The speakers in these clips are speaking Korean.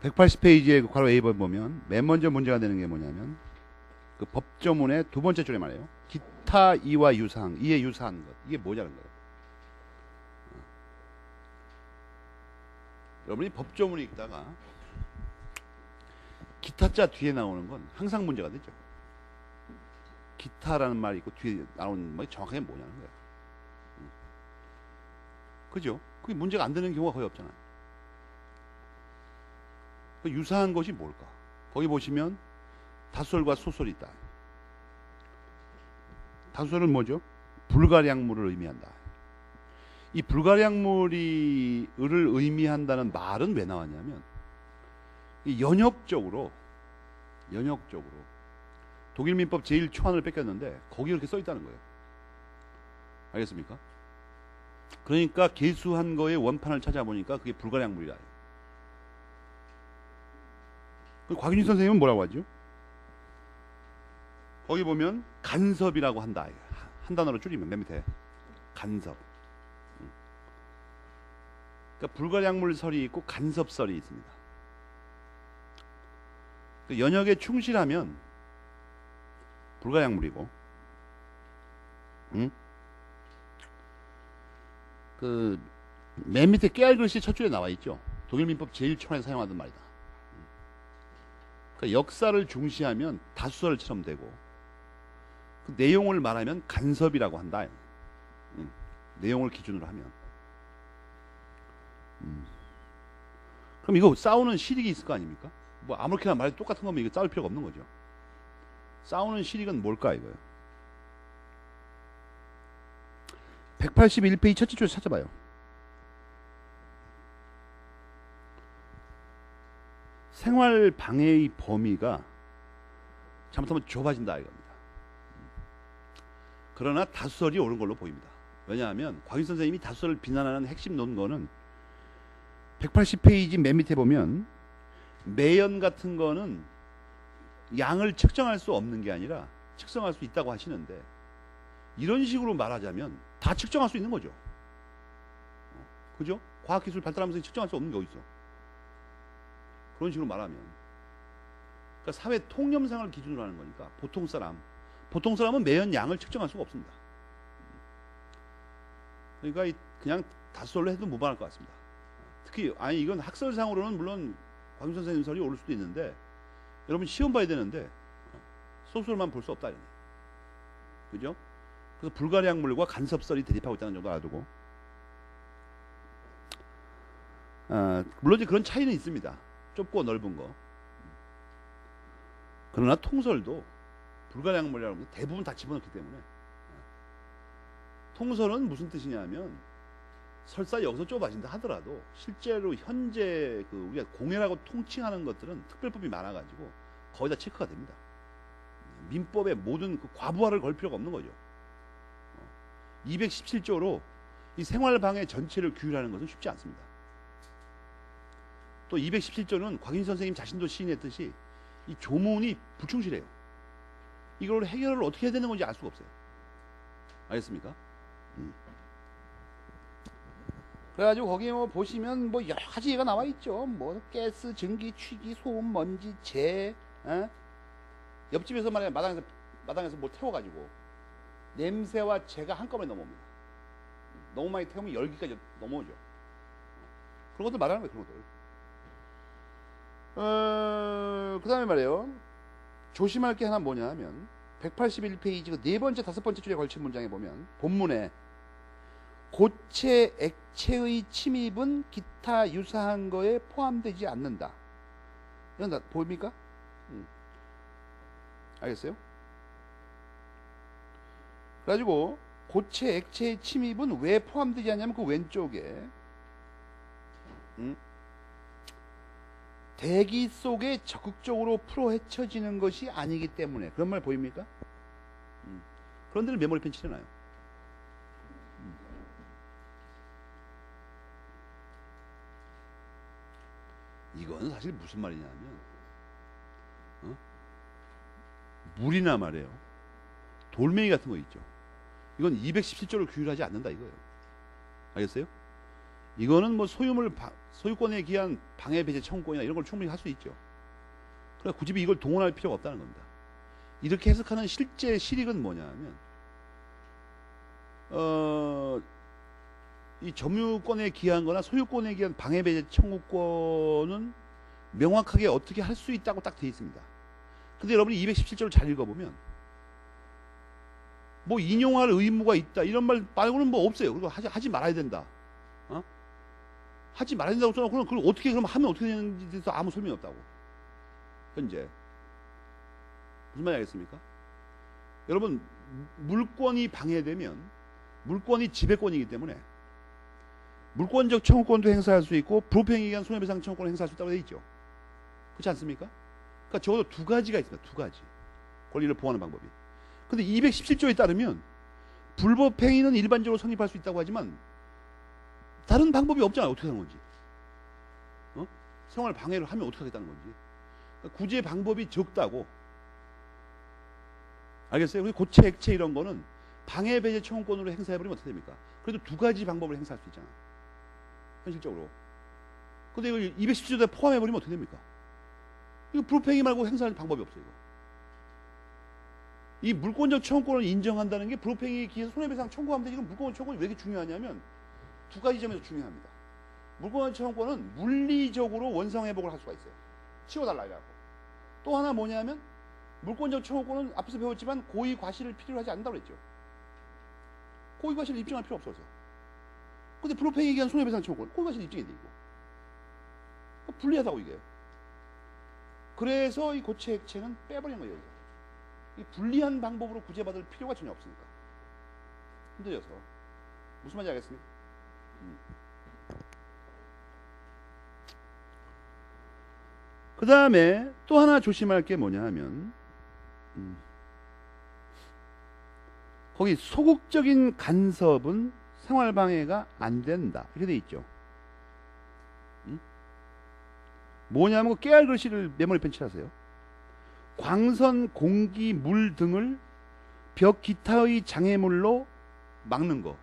180페이지의 괄호 A번 보면 맨 먼저 문제가 되는 게 뭐냐면 그 법조문의 두 번째 줄에 말이에요. 기타 이와 유사한, 이에 유사한 것. 이게 뭐냐는 거예요. 여러분이 법조문을 읽다가 기타자 뒤에 나오는 건 항상 문제가 되죠. 기타라는 말이 있고 뒤에 나오는 말이 정확하게 뭐냐는 거예요. 그죠? 그게 문제가 안 되는 경우가 거의 없잖아요. 그 유사한 것이 뭘까? 거기 보시면 다수설과 소설이 있다. 다수설은 뭐죠? 불가량물을 의미한다. 이 불가량물이 을을 의미한다는 말은 왜 나왔냐면 이 연역적으로 독일 민법 제1초안을 뺏겼는데 거기 이렇게 써 있다는 거예요. 알겠습니까? 그러니까 개수한 거의 원판을 찾아보니까 그게 불가량물이다. 곽윤희 선생님은 뭐라고 하죠? 거기 보면 간섭이라고 한다. 한 단어로 줄이면 맨 밑에 간섭. 그러니까 불가량물설이 있고 간섭설이 있습니다. 그 연역에 충실하면 불가량물이고, 그 맨 밑에 깨알 글씨 첫 줄에 나와 있죠. 독일 민법 제1초안에 사용하던 말이다. 그러니까 역사를 중시하면 다수설처럼 되고, 그 내용을 말하면 간섭이라고 한다. 내용을 기준으로 하면. 그럼 이거 싸우는 실익이 있을 거 아닙니까? 뭐 아무렇게나 말해도 똑같은 거면 이거 싸울 필요가 없는 거죠. 싸우는 실익은 뭘까 이거예요. 181페이지 첫째 줄에서 찾아봐요. 생활 방해의 범위가 잘못하면 좁아진다 이겁니다. 그러나 다수설이 옳은 걸로 보입니다. 왜냐하면 곽윤 선생님이 다수설을 비난하는 핵심 논거는 180페이지 맨 밑에 보면 매연 같은 거는 양을 측정할 수 없는 게 아니라 측정할 수 있다고 하시는데, 이런 식으로 말하자면 다 측정할 수 있는 거죠. 그죠? 과학기술 발달하면서 측정할 수 없는 게 어디 있어? 그런 식으로 말하면, 그러니까 사회 통념상을 기준으로 하는 거니까 보통 사람은 매연 양을 측정할 수가 없습니다. 그러니까 그냥 다수설로 해도 무방할 것 같습니다. 특히 이건 학설상으로는 물론 곽윤 선생님 설이 옳을 수도 있는데, 여러분 시험 봐야 되는데 소설만 볼 수 없다 이러네. 그죠? 그래서 불가량물과 간섭설이 대립하고 있다는 정도 알아두고, 물론 이제 그런 차이는 있습니다. 좁고 넓은 거. 그러나 통설도 불가량물이라는 거 대부분 다 집어넣기 때문에, 통설은 무슨 뜻이냐면 설사 여기서 좁아진다 하더라도 실제로 현재 그 우리가 공예라고 통칭하는 것들은 특별법이 많아가지고 거의 다 체크가 됩니다. 민법의 모든 그 과부하를 걸 필요가 없는 거죠. 217조로 이 생활방해 전체를 규율하는 것은 쉽지 않습니다. 또 217조는 곽윤 선생님 자신도 시인했듯이 이 조문이 불충실해요. 이걸 해결을 어떻게 해야 되는 건지 알 수가 없어요. 알겠습니까? 그래가지고 거기에 뭐 보시면 뭐 여러 가지 얘가 나와 있죠. 뭐 가스, 전기, 취기, 소음, 먼지, 재, 옆집에서 말이야 마당에서 뭐 태워가지고 냄새와 재가 한꺼번에 넘어옵니다. 너무 많이 태우면 열기까지 넘어오죠. 그런 것들 말하는 거예요. 그런 것들. 그 다음에 말이에요. 조심할 게 하나 뭐냐 하면 181페이지 그 네 번째, 다섯 번째 줄에 걸친 문장에 보면 본문에 고체, 액체의 침입은 기타 유사한 거에 포함되지 않는다. 이건 다 보입니까? 알겠어요? 그래가지고 고체, 액체의 침입은 왜 포함되지 않냐면 그 왼쪽에 대기 속에 적극적으로 풀어 헤쳐지는 것이 아니기 때문에, 그런 말 보입니까? 그런 데는 메모리 펜 칠해놔요. 이건 사실 무슨 말이냐면 물이나 말이에요. 돌멩이 같은 거 있죠. 이건 217조를 규율하지 않는다 이거예요. 알겠어요? 이거는 뭐 소유권에 기한 방해 배제 청구권이나 이런 걸 충분히 할 수 있죠. 그러니까 굳이 이걸 동원할 필요가 없다는 겁니다. 이렇게 해석하는 실제 실익은 뭐냐면 이 점유권에 기한 거나 소유권에 기한 방해 배제 청구권은 명확하게 어떻게 할 수 있다고 딱 되어 있습니다. 근데 여러분이 217조를 잘 읽어보면 뭐 인용할 의무가 있다 이런 말 말고는 뭐 없어요. 그리고 하지 말아야 된다. 하지 말아야 된다고 써놓고 그걸 어떻게 그럼 하면 어떻게 되는지 대해서 아무 설명이 없다고. 현재 무슨 말인지 알겠습니까? 여러분 물권이 방해되면 물권이 지배권이기 때문에 물권적 청구권도 행사할 수 있고 불법행위에 의한 손해배상 청구권을 행사할 수 있다고 되어 있죠. 그렇지 않습니까? 그러니까 적어도 두 가지가 있습니다. 두 가지 권리를 보호하는 방법이. 근데 217조에 따르면 불법행위는 일반적으로 성립할 수 있다고 하지만 다른 방법이 없잖아요. 어떻게 하는 건지. 생활 방해를 하면 어떻게 하겠다는 건지. 그러니까 구제 방법이 적다고. 알겠어요? 그리고 고체, 액체 이런 거는 방해 배제 청구권으로 행사해버리면 어떻게 됩니까? 그래도 두 가지 방법을 행사할 수 있잖아. 현실적으로. 근데 이걸 217조에 포함해버리면 어떻게 됩니까? 이거 불법행위 말고 행사할 방법이 없어요. 이거. 이 물권적 청구권을 인정한다는 게 불법행위에 기해서 손해배상 청구하면 되지. 이건 물권적 청구권이 왜 이렇게 중요하냐면 두 가지 점에서 중요합니다. 물권적 청구권은 물리적으로 원상회복을 할 수가 있어요. 치워달라 이라고. 또 하나 뭐냐면 물권적 청구권은 앞에서 배웠지만 고의 과실을 필요로 하지 않는다고 그랬죠. 고의 과실을 입증할 필요 없어서. 근데 불법행위에 기한 손해배상 청구권 고의 과실을 입증해야 돼 이거. 그러니까 불리하다고 이게. 그래서 이 고체 액체는 빼버린 거예요. 이거. 이 불리한 방법으로 구제받을 필요가 전혀 없으니까. 흔들려서. 무슨 말인지 알겠습니까? 그 다음에 또 하나 조심할 게 뭐냐 하면 거기 소극적인 간섭은 생활방해가 안 된다 이렇게 돼 있죠. 뭐냐면 깨알 글씨를 메모리 펜칠하세요. 광선, 공기, 물 등을 벽 기타의 장애물로 막는 거.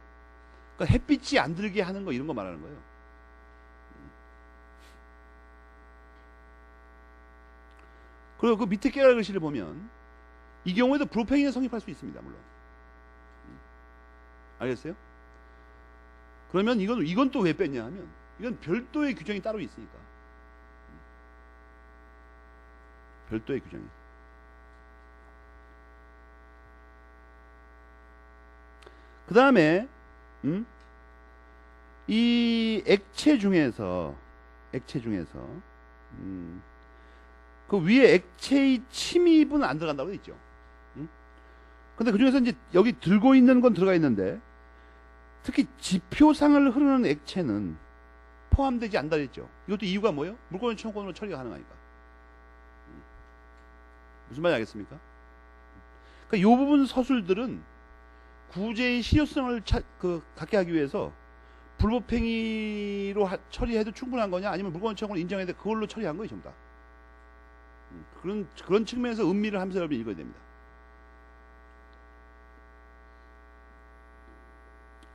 그러니까 햇빛이 안 들게 하는 거 이런 거 말하는 거예요. 그리고 그 밑에 깨알 글씨를 보면 이 경우에도 불법행위는 성립할 수 있습니다. 물론. 알겠어요? 그러면 이건 또 왜 뺐냐 하면 이건 별도의 규정이 따로 있으니까. 별도의 규정이. 그 다음에 이 액체 중에서 그 위에 액체의 침입은 안 들어간다고 돼 있죠. 근데 그 중에서 이제 여기 들고 있는 건 들어가 있는데 특히 지표상을 흐르는 액체는 포함되지 않다 했죠. 이것도 이유가 뭐예요? 물권 청구권으로 처리가 가능하니까. 무슨 말인지 알겠습니까? 그러니까 이 부분 서술들은 구제의 실효성을 갖게 하기 위해서 불법행위로 처리해도 충분한 거냐 아니면 물권 청구권을 인정해야 돼 그걸로 처리한 거예요. 전부 다. 그런 측면에서 음미를 하면서 여러분 읽어야 됩니다.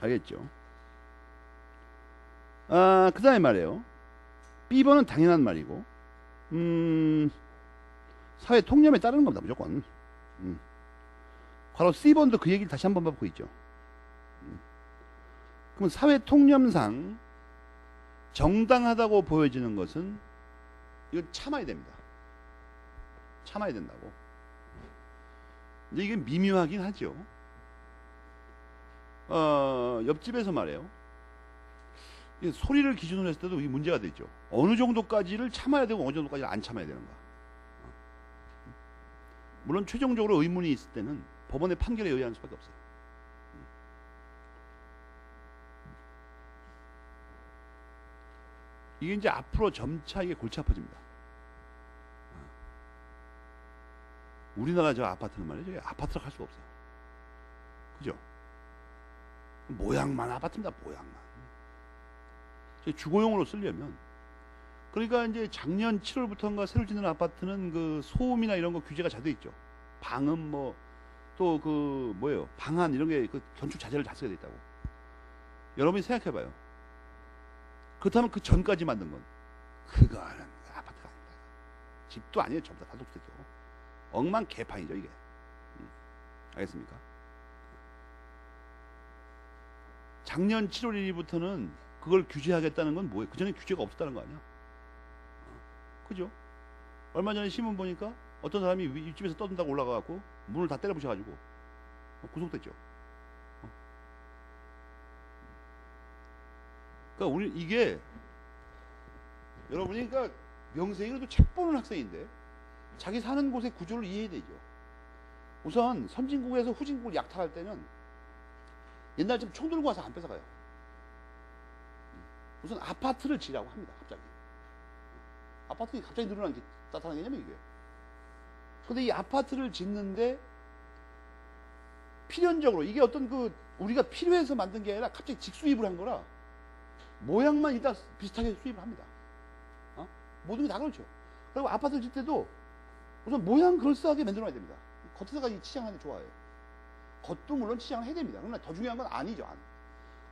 알겠죠? 그 다음에 말이에요. B번은 당연한 말이고 사회 통념에 따르는 겁니다. 무조건. 바로 C번도 그 얘기를 다시 한번 받고 있죠. 그럼 사회 통념상 정당하다고 보여지는 것은 이건 참아야 됩니다. 참아야 된다고. 근데 이게 미묘하긴 하죠. 옆집에서 말해요. 소리를 기준으로 했을 때도 이 문제가 되죠. 어느 정도까지를 참아야 되고 어느 정도까지를 안 참아야 되는가. 물론 최종적으로 의문이 있을 때는 법원의 판결에 의한 수밖에 없어요. 이게 이제 앞으로 점차 이게 골치 아파집니다. 우리나라 저 아파트는 말이죠. 아파트라 할 수가 없어요. 그죠? 모양만 아파트입니다. 모양만. 주거용으로 쓰려면. 그러니까 이제 작년 7월부터인가 새로 짓는 아파트는 그 소음이나 이런 거 규제가 잘 돼 있죠. 방음 뭐 또 그 뭐예요? 방안 이런 게 그 건축 자재를 다 쓰게 돼 있다고. 여러분이 생각해봐요. 그렇다면 그 전까지 만든 건 그거는 아파트가 아닙니다. 집도 아니에요. 전부 다 단독주택이고 엉망개판이죠 이게. 알겠습니까? 작년 7월 1일부터는 그걸 규제하겠다는 건 뭐예요? 그전에 규제가 없었다는 거 아니야? 그죠? 얼마 전에 신문 보니까 어떤 사람이 윗집에서 떠든다고 올라가갖고 문을 다 때려 부셔가지고 구속됐죠. 그러니까 우리 이게 여러분이 그러니까 명세이도 책 보는 학생인데 자기 사는 곳의 구조를 이해해야 되죠. 우선 선진국에서 후진국을 약탈할 때는 옛날처럼 총 들고 와서 안 뺏어가요. 우선 아파트를 지라고 합니다. 갑자기 아파트가 갑자기 늘어난 게 나타난 개념이 이게. 근데 이 아파트를 짓는데 필연적으로 이게 어떤 그 우리가 필요해서 만든 게 아니라 갑자기 직수입을 한 거라 모양만 일단 비슷하게 수입을 합니다. 모든 게 다 그렇죠. 그리고 아파트를 짓 때도 우선 모양 그럴싸하게 만들어놔야 됩니다. 겉에서가 이 치장하는 게 좋아해요. 겉도 물론 치장을 해야 됩니다. 그러나 더 중요한 건 아니죠.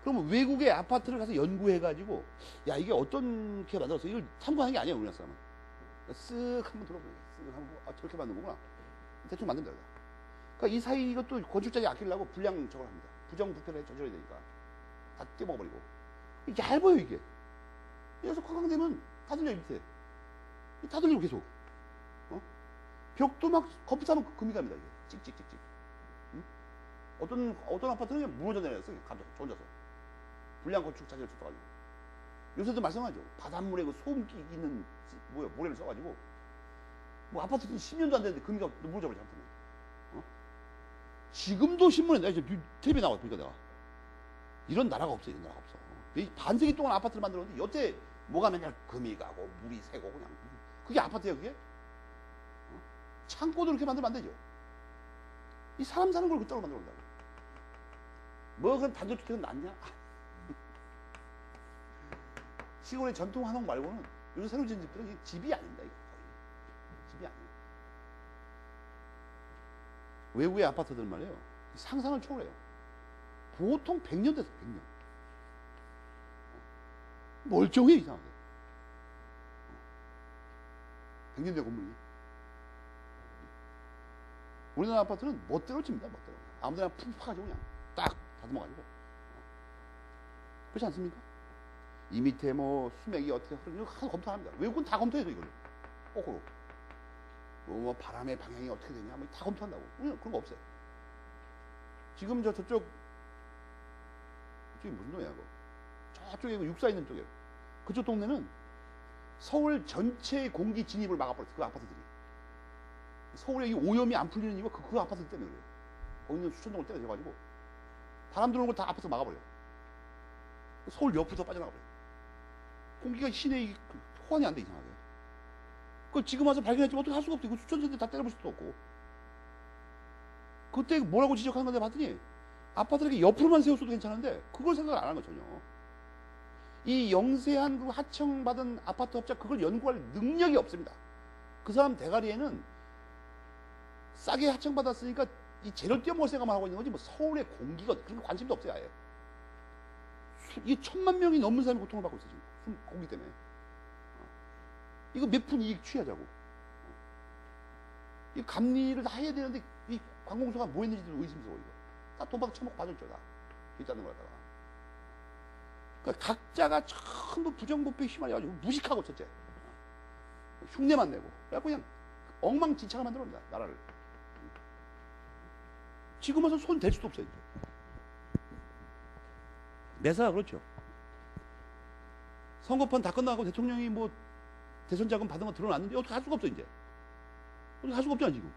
그러면 외국의 아파트를 가서 연구해가지고 야 이게 어떻게 만들었어? 이걸 탐구하는 게 아니에요. 우리나라 사람은. 쓱 한번 들어보세요. 쓱 한번 저렇게 만든 거구나. 대충 만든다. 그러니까 이 사이 이것도 건축자재 아끼려고 불량 저걸 합니다. 부정부패를 저질러야 되니까 다 떼먹어버리고. 얇아요 이게. 그래서 쾅쾅대면 다 들려 밑에. 다 들리고 계속. 벽도 막 컴퓨터하면 금이 갑니다. 이게. 찍찍찍찍. 응? 어떤 아파트는 무너져 내렸어요. 저 혼자서. 불량 건축 자재를 써가지고. 요새도 말씀하죠. 바닷물에 그 소음기 있는 모래를 써가지고 뭐 아파트 10년도 안 됐는데 금이가 무너져 버리지 않다면. 지금도 신문에 내가 이제 텔레비에 나와 보니까 내가 이런 나라가 없어. 이런 나라가 없어. 반세기 동안 아파트를 만들었는데 여태 뭐가 맨날 금이 가고 물이 새고 그냥 그게 아파트예요 그게? 창고도 이렇게 만들면 안 되죠. 이 사람 사는 걸 그따로 만들어 온다고. 뭐 그럼 단독주택은 낫냐? 시골의 전통 한옥 말고는 요즘 새로 지은 집들은 집이 아닙니다. 이거 거의. 집이 아니에요. 외국의 아파트들 말이에요. 상상을 초월해요. 보통 100년 됐어. 100년. 멀쩡해 이상하게. 100년 된 건물이. 우리나라 아파트는 멋대로 칩니다. 멋대로. 아무데나 푹 파가지고 그냥 딱 다듬어가지고. 그렇지 않습니까? 이 밑에 뭐 수맥이 어떻게 흐르는지 하나도 검토 안 합니다. 외국은 다 검토해서 이걸 거꾸로. 뭐 바람의 방향이 어떻게 되냐 뭐 다 검토한다고. 우리는 그런 거 없어요. 지금 저쪽이 무슨 동네야 그거? 저쪽에 육사 있는 쪽에 그쪽 동네는 서울 전체 공기 진입을 막아버렸어요. 그 아파트들이. 서울에 이 오염이 안 풀리는 이유가 그 아파트 때문에 그래요. 거기 있는 수천동을 때려져가지고 바람 들어오는 걸 다 앞에서 막아버려요. 서울 옆으로 더 빠져나가버려요. 공기가 시내에 호환이 안 돼 이상하게. 그걸 지금 와서 발견했지만 어떻게 할 수가 없어요. 수천 세대 다 때려볼 수도 없고. 그때 뭐라고 지적하는 건데 봤더니 아파트를 이렇게 옆으로만 세웠어도 괜찮은데 그걸 생각을 안 하는 거 전혀. 이 영세한 그 하청받은 아파트 업자 그걸 연구할 능력이 없습니다. 그 사람 대가리에는 싸게 하청받았으니까 이 재료 떼어먹을 생각만 하고 있는 거지 뭐 서울의 공기가 그런 거 관심도 없어요 아예. 이게 1000만 명이 넘는 사람이 고통을 받고 있어 지금 공기 때문에. 이거 몇 푼 이익 취하자고. 이 감리를 다 해야 되는데 이 관공서가 뭐 했는지도 의심스러워 이거. 다 돈 받아 처먹고 받았죠 다. 있다는 걸 갖다가. 그러니까 각자가 전부 부정부패에 휘말려가지고 무식하고 첫째. 흉내만 내고. 그래갖고 그냥 엉망진창을 만들어옵니다 나라를. 지금 와서 손 댈 수도 없어요. 매사가 그렇죠. 선거판 다 끝나고 대통령이 뭐 대선 자금 받은 거 드러났는데 어떻게 할 수가 없어 이제. 어떻게 할 수가 없잖아 지금.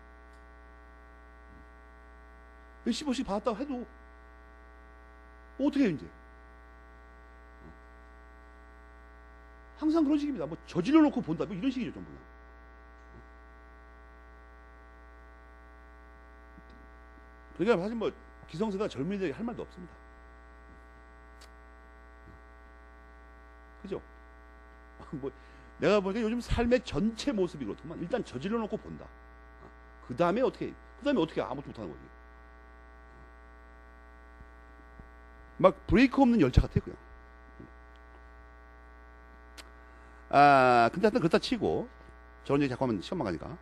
몇십억씩 받았다고 해도 어떻게 해요 이제. 항상 그런 식입니다. 뭐 저질러 놓고 본다 뭐 이런 식이죠 전부 다. 그러니까 사실 뭐 기성세대가 젊은이들에게 할 말도 없습니다. 그죠? 뭐 내가 보니까 요즘 삶의 전체 모습이 그렇더만 일단 저질러 놓고 본다. 그 다음에 어떻게 아무것도 못하는 거지. 막 브레이크 없는 열차 같아 그냥. 근데 하여튼 그렇다 치고 저런 얘기 자꾸 하면 시험만 가니까.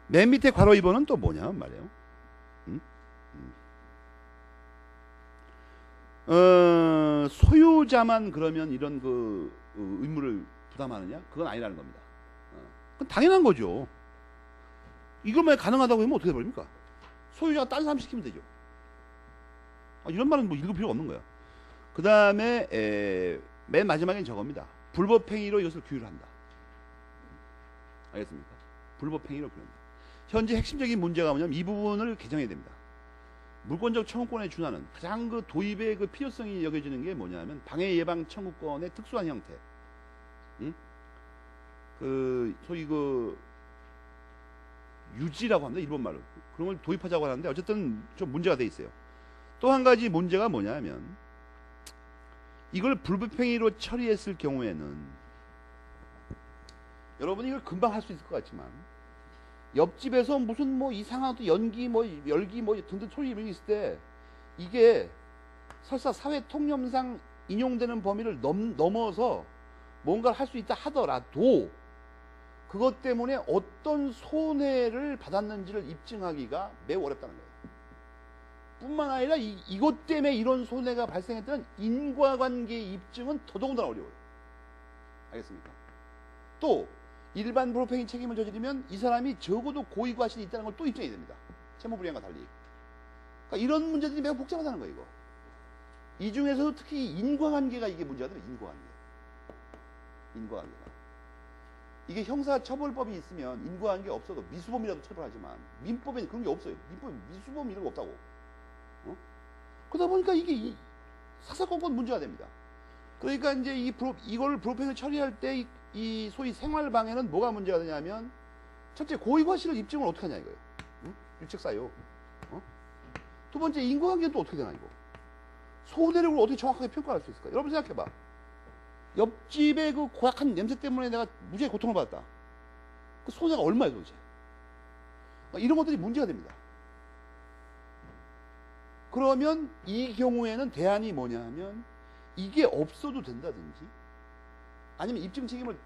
맨 밑에 괄호 2번은 또 뭐냐 말이에요. 소유자만 그러면 이런 그 의무를 부담하느냐? 그건 아니라는 겁니다. 그건 당연한 거죠. 이걸 만약 가능하다고 하면 어떻게 돼버립니까? 소유자가 딴 사람 시키면 되죠. 이런 말은 뭐 읽을 필요가 없는 거야. 그 다음에 맨 마지막엔 저겁니다. 불법행위로 이것을 규율한다. 알겠습니까? 불법행위로 규율한다. 현재 핵심적인 문제가 뭐냐면 이 부분을 개정해야 됩니다. 물권적 청구권에 준하는 가장 그 도입의 그 필요성이 여겨지는 게 뭐냐면 방해 예방 청구권의 특수한 형태. 소위 그 유지라고 합니다. 일본 말로. 그런 걸 도입하자고 하는데 어쨌든 좀 문제가 돼 있어요. 또 한 가지 문제가 뭐냐면 이걸 불법행위로 처리했을 경우에는 여러분이 이걸 금방 할 수 있을 것 같지만 옆집에서 무슨 뭐 이상한 또 연기 뭐 열기 뭐 등등 소리 이런 게 있을 때 이게 설사 사회 통념상 인용되는 범위를 넘어서 뭔가를 할 수 있다 하더라도 그것 때문에 어떤 손해를 받았는지를 입증하기가 매우 어렵다는 거예요. 뿐만 아니라 이것 때문에 이런 손해가 발생했다는 인과관계의 입증은 더더군다나 어려워요. 알겠습니까? 또 일반 불법행위 책임을 저지르면 이 사람이 적어도 고의과실이 있다는 걸 또 입증해야 됩니다. 채무불이행과 달리. 그러니까 이런 문제들이 매우 복잡하다는 거예요. 이거. 이 중에서도 특히 인과관계가 이게 문제가 되면 인과관계가. 이게 형사처벌법이 있으면 인과관계 없어도 미수범이라도 처벌하지만 민법에는 그런 게 없어요. 민법에 미수범 이런 거 없다고. 그러다 보니까 이게 사사건건 문제가 됩니다. 그러니까 이제 이걸 불법행위 처리할 때 이 소위 생활방해는 뭐가 문제가 되냐면 첫째 고의과실을 입증을 어떻게 하냐 이거예요. 유책사유. 두 번째 인과관계는 또 어떻게 되나 이거. 손해를 어떻게 정확하게 평가할 수 있을까? 여러분 생각해봐. 옆집의 그 고약한 냄새 때문에 내가 무지하게 고통을 받았다. 그 손해가 얼마예요 도대체? 이런 것들이 문제가 됩니다. 그러면 이 경우에는 대안이 뭐냐 하면 이게 없어도 된다든지 아니면 입증 책임을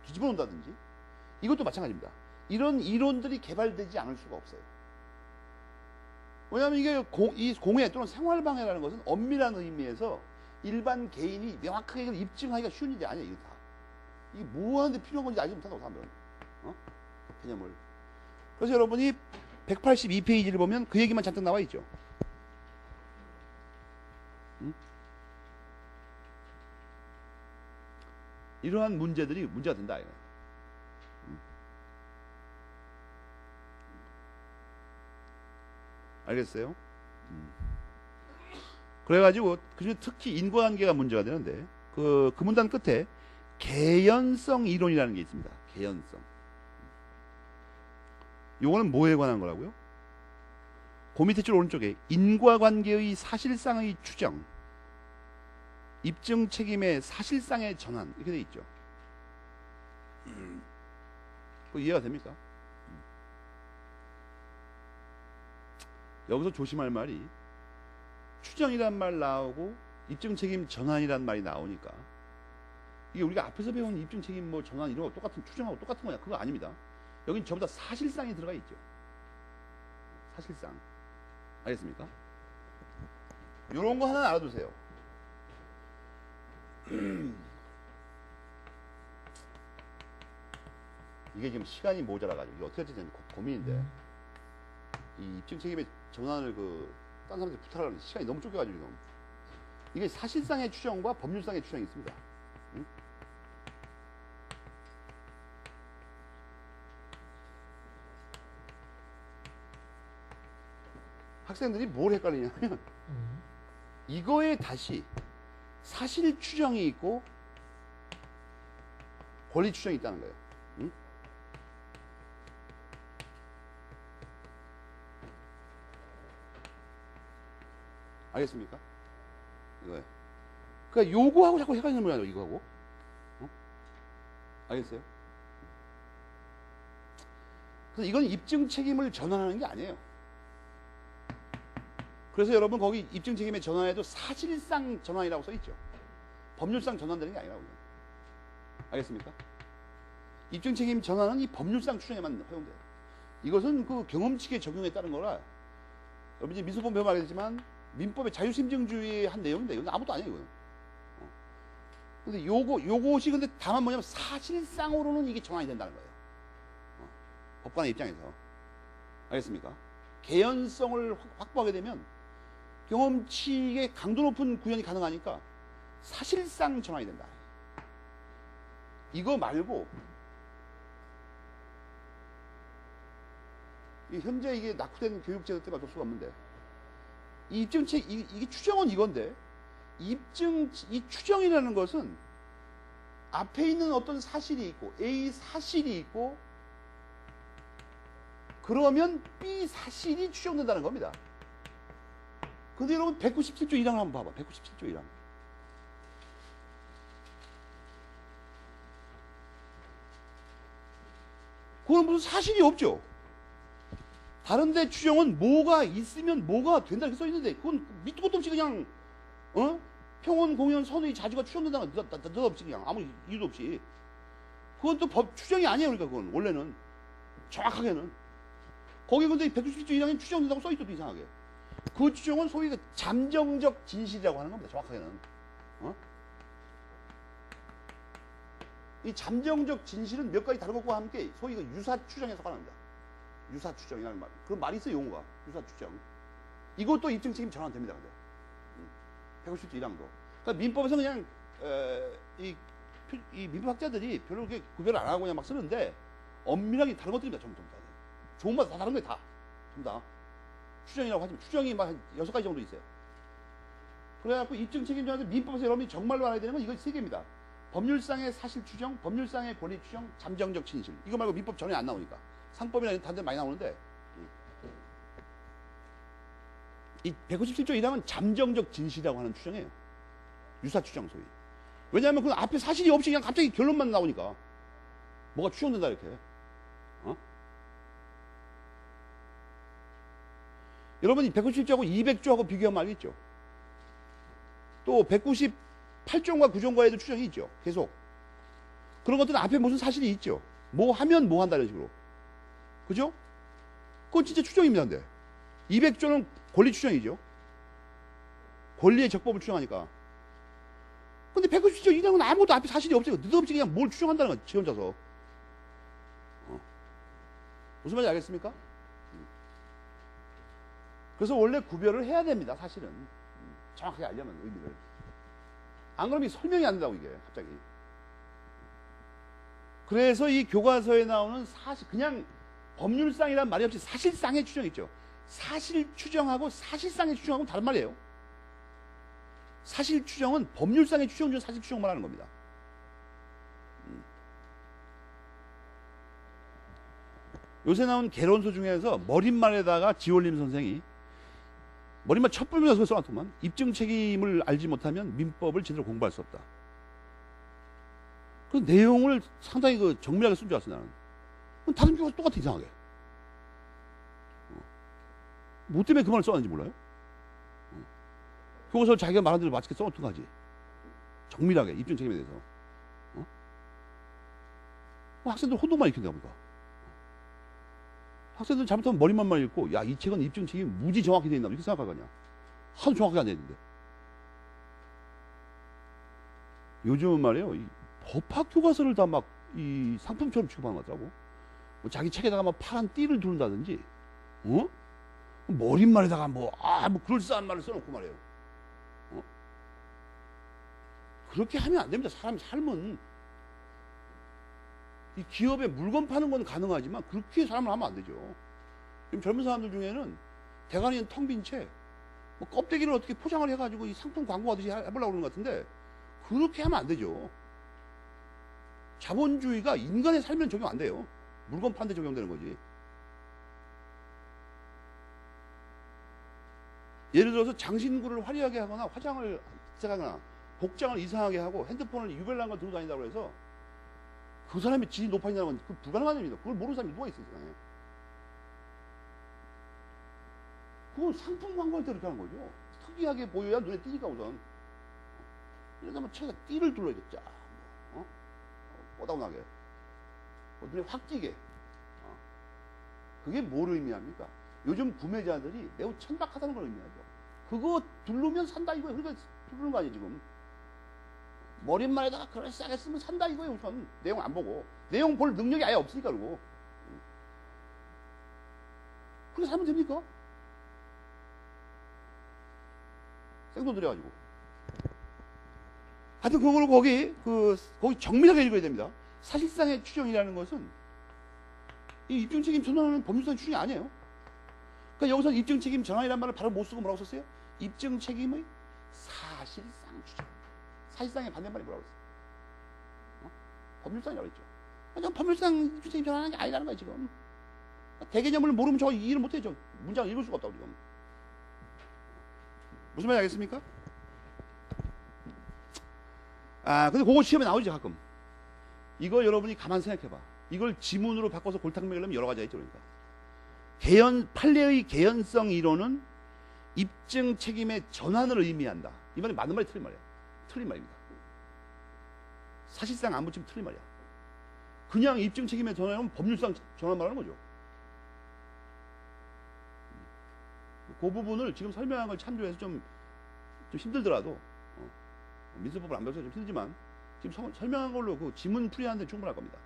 뒤집어 놓는다든지 이것도 마찬가지입니다. 이런 이론들이 개발되지 않을 수가 없어요. 왜냐하면 이게 이 공해 또는 생활방해라는 것은 엄밀한 의미에서 일반 개인이 명확하게 이걸 입증하기가 쉬운 일이 아니에요. 이거 다. 이게 뭐 하는데 필요한 건지 알지 못한다고 사람들은. 개념을. 그래서 여러분이 182페이지를 보면 그 얘기만 잔뜩 나와 있죠. 이러한 문제들이 문제가 된다. 알겠어요? 그래가지고 그중에 특히 인과관계가 문제가 되는데 그 문단 끝에 개연성 이론이라는 게 있습니다. 개연성. 요거는 뭐에 관한 거라고요? 그 밑에 줄 오른쪽에 인과관계의 사실상의 추정, 입증 책임의 사실상의 전환 이렇게 돼 있죠. 그 이해가 됩니까? 여기서 조심할 말이 추정이란 말 나오고 입증 책임 전환이란 말이 나오니까 이게 우리가 앞에서 배운 입증 책임 뭐 전환 이런 거 똑같은 추정하고 똑같은 거냐? 그거 아닙니다. 여긴 전부 다 사실상이 들어가 있죠. 사실상. 알겠습니까? 요런 거 하나 알아두세요. 이게 지금 시간이 모자라가지고 이게 어떻게 할지 고민인데 이 입증 책임의 전환을 딴 사람한테 부탁하려는 시간이 너무 쫓겨가지고 지금 이게 사실상의 추정과 법률상의 추정이 있습니다. 응? 학생들이 뭘 헷갈리냐면 이거에 다시 사실 추정이 있고 권리 추정이 있다는 거예요. 응? 알겠습니까? 이거예요. 그러니까 요거하고 자꾸 헷갈리는 모양이에요. 이거하고. 알겠어요? 그래서 이건 입증 책임을 전환하는 게 아니에요. 그래서 여러분 거기 입증 책임의 전환에도 사실상 전환이라고 써 있죠. 법률상 전환되는 게 아니라고요. 알겠습니까? 입증 책임 전환은 이 법률상 추정에만 허용돼요. 이것은 그 경험칙에 적용에 따른 거라, 여러분 이제 민소법 배워 말했지만 민법의 자유심증주의의 한 내용인데 이건 아무것도 아니에요, 이거는. 근데 요것이 근데 다만 뭐냐면 사실상으로는 이게 전환이 된다는 거예요. 법관의 입장에서. 알겠습니까? 개연성을 확보하게 되면 경험칙의 강도 높은 구현이 가능하니까 사실상 전환이 된다. 이거 말고 현재 이게 낙후된 교육제도 때문에 어쩔 수가 없는데, 이 입증책 이게 추정은 이건데, 이 추정이라는 것은 앞에 있는 어떤 사실이 있고 A 사실이 있고 그러면 B 사실이 추정된다는 겁니다. 근데 여러분 197조 1항을 한번 봐봐. 197조 1항. 그건 무슨 사실이 없죠. 다른데 추정은 뭐가 있으면 뭐가 된다 이렇게 써 있는데, 그건 밑도 끝도 없이 그냥 평온 공연 선의 자주가 추정된다는 거 느닷없이 그냥 아무 이유도 없이. 그건 또 법 추정이 아니에요. 그러니까 그건 원래는 정확하게는 거기 근데 197조 1항에 추정된다고 써 있어도 이상하게. 그 추정은 소위 그 잠정적 진실이라고 하는 겁니다. 정확하게는. 이 잠정적 진실은 몇 가지 다른 것과 함께 소위 그 유사 추정에 속합니다. 유사 추정이라는 말. 그런 말이 있어요, 용어가. 유사 추정. 이것도 입증 책임 전환됩니다, 근데. 197조 1항도. 그러니까 민법에서 그냥, 이 민법학자들이 별로 그렇게 구별을 안 하고 그냥 막 쓰는데, 엄밀하게 다른 것들입니다, 전부 다. 좋은 맛 다 다른 거예요, 다. 전부 다. 추정이라고 하지만, 추정이 막 한 6가지 정도 있어요. 그래갖고 입증 책임 전환에서 민법에서 여러분이 정말로 알아야 되는 건 이거 3개입니다. 법률상의 사실 추정, 법률상의 권리 추정, 잠정적 진실. 이거 말고 민법 전혀 안 나오니까. 상법이나 다른 데 많이 나오는데, 이 197조 1항은 잠정적 진실이라고 하는 추정이에요. 유사 추정 소위. 왜냐하면 그 앞에 사실이 없이 그냥 갑자기 결론만 나오니까 뭐가 추정된다 이렇게. 여러분이 197조하고 200조하고 비교하면 알겠죠. 또 198조과 9조과에도 추정이 있죠. 계속. 그런 것들은 앞에 무슨 사실이 있죠. 뭐 하면 뭐 한다 이런 식으로. 그죠? 그건 진짜 추정입니다. 근데 200조는 권리 추정이죠. 권리의 적법을 추정하니까. 근데 197조 1항은 아무것도 앞에 사실이 없어요. 느닷없이 그냥 뭘 추정한다는 거야. 지 혼자서. 무슨 말인지 알겠습니까? 그래서 원래 구별을 해야 됩니다. 사실은. 정확하게 알려면 의미를. 안 그러면 설명이 안 된다고 이게 갑자기. 그래서 이 교과서에 나오는 사실, 그냥 법률상이란 말이 없이 사실상의 추정 있죠. 사실 추정하고 사실상의 추정하고는 다른 말이에요. 사실 추정은 법률상의 추정 중 사실 추정만 하는 겁니다. 요새 나온 개론서 중에서 머릿말에다가 지올림 선생이 머릿말 첩불면서 써놨더만, 입증 책임을 알지 못하면 민법을 제대로 공부할 수 없다. 그 내용을 상당히 그 정밀하게 쓴 줄 알았어 나는. 다른 교과서 똑같아 이상하게. 뭐 때문에 그 말을 써놨는지 몰라요? 교과서 자기가 말한 대로 맞게 써놓던 거지. 정밀하게 입증 책임에 대해서. 학생들 혼동만 일으킨다 보니까. 학생들 잘못하면 머리만만 읽고, 야, 이 책은 입증 책임이 무지 정확히 돼 있나 이렇게 생각할 거 아니야. 하도 정확하게 안 돼 있는데. 요즘은 말이에요, 이 법학 교과서를 다 막 이 상품처럼 취급하는 것 같더라고. 뭐 자기 책에다가 막 파란 띠를 두른다든지, 머릿말에다가 뭐 그럴싸한 말을 써놓고 말이에요. 그렇게 하면 안 됩니다. 사람 삶은. 이 기업에 물건 파는 건 가능하지만 그렇게 사람을 하면 안 되죠. 지금 젊은 사람들 중에는 대가리는 텅 빈 채 뭐 껍데기를 어떻게 포장을 해가지고 이 상품 광고하듯이 해보려고 그러는 것 같은데, 그렇게 하면 안 되죠. 자본주의가 인간의 삶에는 적용 안 돼요. 물건 파는데 적용되는 거지. 예를 들어서 장신구를 화려하게 하거나 화장을 하거나 복장을 이상하게 하고 핸드폰을 유별난 걸 들고 다닌다고 해서 그 사람의 질이 높아진다는 건 불가능한 일입니다. 그걸 모르는 사람이 누가 있어요, 세상에. 그건 상품 광고할 때 그렇게 하는 거죠. 특이하게 보여야 눈에 띄니까 우선. 이러다면 채가 띠를 둘러야겠자. 뽀다구나게. 눈에 확 띄게. 그게 뭘 의미합니까? 요즘 구매자들이 매우 천박하다는 걸 의미하죠. 그거 두르면 산다 이거예요. 그러니까 두르는 거 아니에요, 지금. 머릿말에다가 그럴싸하게 쓰면 산다 이거예요, 우선. 내용 안 보고. 내용 볼 능력이 아예 없으니까, 그러고. 그렇게 살면 됩니까? 생돈 들여가지고. 하여튼 그걸 거기 정밀하게 읽어야 됩니다. 사실상의 추정이라는 것은 이 입증 책임 전환은 법률상 추정이 아니에요. 그러니까 여기서 입증 책임 전환이라는 말을 바로 못 쓰고 뭐라고 썼어요? 입증 책임의 사실상 추정. 사실상의 반대말이 뭐라고 했어요? 법률상이라고 했죠. 그러니까 법률상 입증 책임 전환하는 게 아니라는 거예요, 지금. 대개념을 모르면 저 이해를 못해요. 저 문장을 읽을 수가 없다고, 지금. 무슨 말인지 알겠습니까? 근데 그거 시험에 나오죠, 가끔. 이거 여러분이 가만 생각해봐. 이걸 지문으로 바꿔서 골탕 먹이려면 여러 가지가 있죠, 그러니까. 판례의 개연성 이론은 입증 책임의 전환을 의미한다. 이 말이 맞는 말이 틀린 말이야. 틀린 말입니다. 사실상 안 붙이면 틀린 말이야. 그냥 입증 책임의 전환은 법률상 전환 말하는 거죠. 그 부분을 지금 설명한 걸 참조해서 좀 힘들더라도 민수법을 안 배워서 좀 힘들지만 지금 설명한 걸로 그 지문 풀이하는데 충분할 겁니다.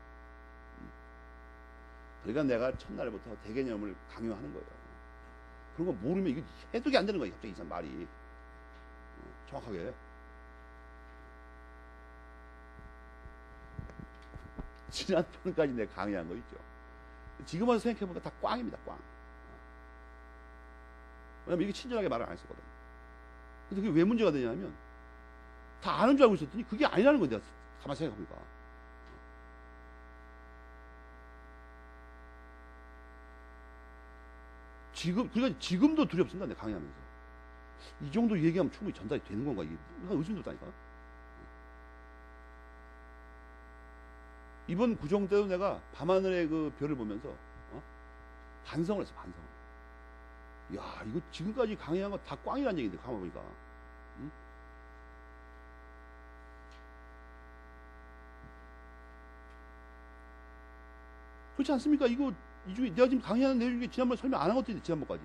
그러니까 내가 첫날부터 대개념을 강요하는 거예요. 그런 거 모르면 이게 해석이 안 되는 거예요. 갑자기 이상 말이 정확하게. 지난번까지 내가 강의한 거 있죠. 지금 와서 생각해보니까 다 꽝입니다. 꽝. 왜냐면 이게 친절하게 말을 안 했었거든. 근데 그게 왜 문제가 되냐면 다 아는 줄 알고 있었더니 그게 아니라는 거야. 내가 가만히 생각해보니까. 그러니까 지금도 두렵습니다. 내가 강의하면서. 이 정도 얘기하면 충분히 전달이 되는 건가? 이게 의심도 없다니까. 이번 구정 때도 내가 밤하늘의 그 별을 보면서 반성을 했어. 반성. 야, 이거 지금까지 강의한 거 다 꽝이란 얘기인데 가만 보니까. 응? 그렇지 않습니까? 이거 이 중에 내가 지금 강의하는 내용 중에 지난번에 설명 안 한 것도 있는데, 지난번까지.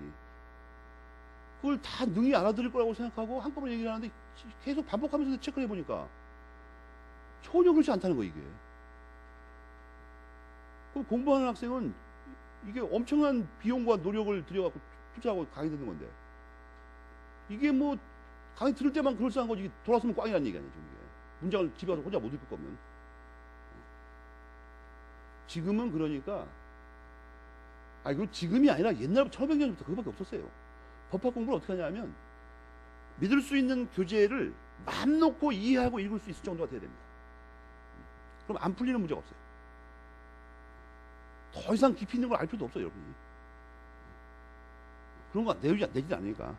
그걸 다 능히 알아들을 거라고 생각하고 한꺼번에 얘기를 하는데 계속 반복하면서 체크를 해보니까 전혀 그렇지 않다는 거, 이게. 그럼 공부하는 학생은 이게 엄청난 비용과 노력을 들여갖고 투자하고 강의 듣는 건데, 이게 뭐 강의 들을 때만 그럴싸한 거지, 돌아서면 꽝이라는 얘기 아니에요, 지금 이게. 문장을 집에 가서 혼자 못 읽을 거면. 지금은 그러니까, 그 지금이 아니라 옛날부터 1500년부터 그거밖에 없었어요. 법학 공부를 어떻게 하냐면 믿을 수 있는 교재를 마음 놓고 이해하고 읽을 수 있을 정도가 돼야 됩니다. 그럼 안 풀리는 문제가 없어요. 더 이상 깊이 있는 걸 알 필요도 없어요, 여러분이. 그런 거 내지 않으니까.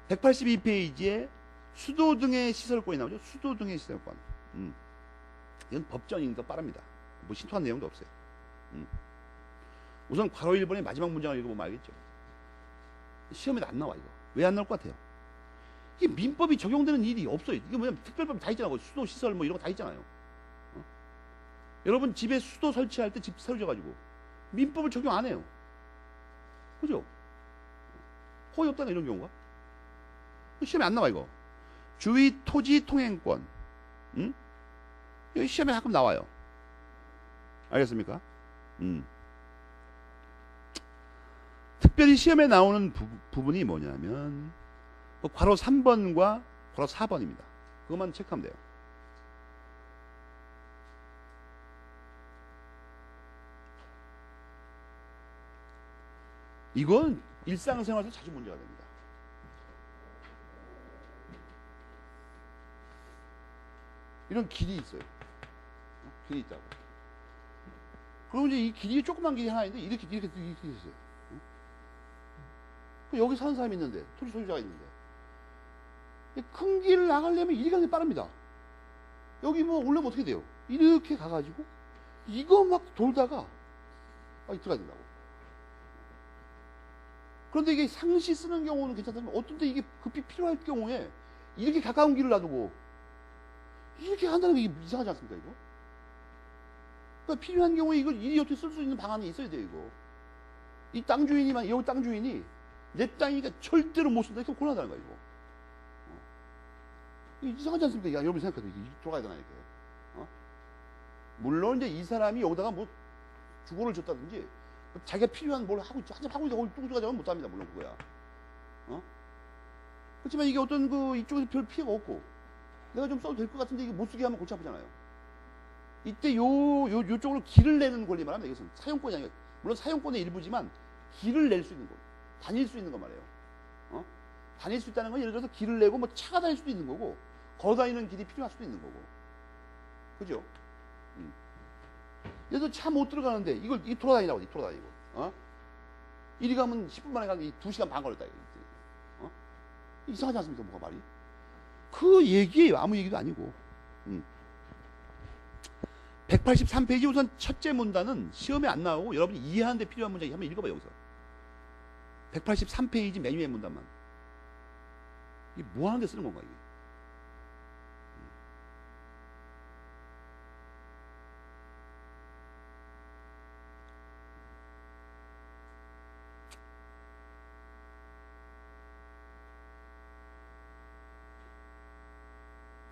182페이지에 수도 등의 시설권이 나오죠. 수도 등의 시설권. 이건 법정이니까 빠릅니다. 뭐 신통한 내용도 없어요. 우선 괄호 1번의 마지막 문장을 읽어보면 알겠죠. 시험에도 안 나와, 이거. 왜 안 나올 것 같아요? 이게 민법이 적용되는 일이 없어요. 이게 뭐냐면 특별법이 다 있잖아요. 수도 시설 뭐 이런 거 다 있잖아요. 여러분 집에 수도 설치할 때 집 세워져가지고 민법을 적용 안 해요. 그죠? 거의 없다는 이런 경우가. 시험에 안 나와, 이거. 주의 토지 통행권. 여기 시험에 가끔 나와요. 알겠습니까? 특별히 시험에 나오는 부분이 뭐냐면 괄호 3번과 괄호 4번입니다. 그것만 체크하면 돼요. 이건 일상생활에서 자주 문제가 됩니다. 이런 길이 있어요. 길이 있다고. 그럼 이제 이 길이 조그만 길이 하나 있는데 이렇게 있어요. 여기 사는 사람이 있는데, 토지 소유자가 있는데, 큰 길을 나가려면 이리 가는 게 빠릅니다. 여기 뭐 올라면 어떻게 돼요? 이렇게 가가지고 이거 막 돌다가 들어가야 된다고. 그런데 이게 상시 쓰는 경우는 괜찮다면 어떤 때 이게 급히 필요할 경우에 이렇게 가까운 길을 놔두고 이렇게 한다는 게 이상하지 않습니까, 이거? 그러니까 필요한 경우에 이걸 이리 어떻게 쓸 수 있는 방안이 있어야 돼요, 이거. 이 땅 주인이만, 여기 땅 주인이 내 땅이니까 절대로 못 쓴다, 이렇게 곤란하다는 거야, 이거. 이상하지 않습니까? 야, 여러분 생각해도 이게 들어가야 되나, 이렇게. 물론 이제 이 사람이 여기다가 뭐 주거를 줬다든지 자기가 필요한 뭘 하고 한참 하고 있다고 뚱뚱하자면 못합니다, 물론 그거야. 그렇지만 이게 어떤 그 이쪽에서 별 피해가 없고 내가 좀 써도 될 것 같은데 이게 못 쓰게 하면 골치 아프잖아요. 이때 요쪽으로 길을 내는 권리 말합니다. 이것은 사용권이 아니라, 물론 사용권의 일부지만 길을 낼 수 있는 거, 다닐 수 있는 거 말이에요. 다닐 수 있다는 건 예를 들어서 길을 내고 뭐 차가 다닐 수도 있는 거고 걸어 다니는 길이 필요할 수도 있는 거고, 그죠? 예를 들어 차 못 들어가는데 이걸 이 돌아다니라고, 이 돌아다니고, 이리 가면 10분 만에 가는 게 2시간 반 걸렸다, 이거. 이상하지 않습니까, 뭐가 말이? 그 얘기예요, 아무 얘기도 아니고. 183페이지 우선 첫째 문단은 시험에 안 나오고 여러분이 이해하는 데 필요한 문장 한번 읽어봐요, 여기서. 183페이지 맨 위의 문단만. 이게 뭐 하는 데 쓰는 건가, 이게?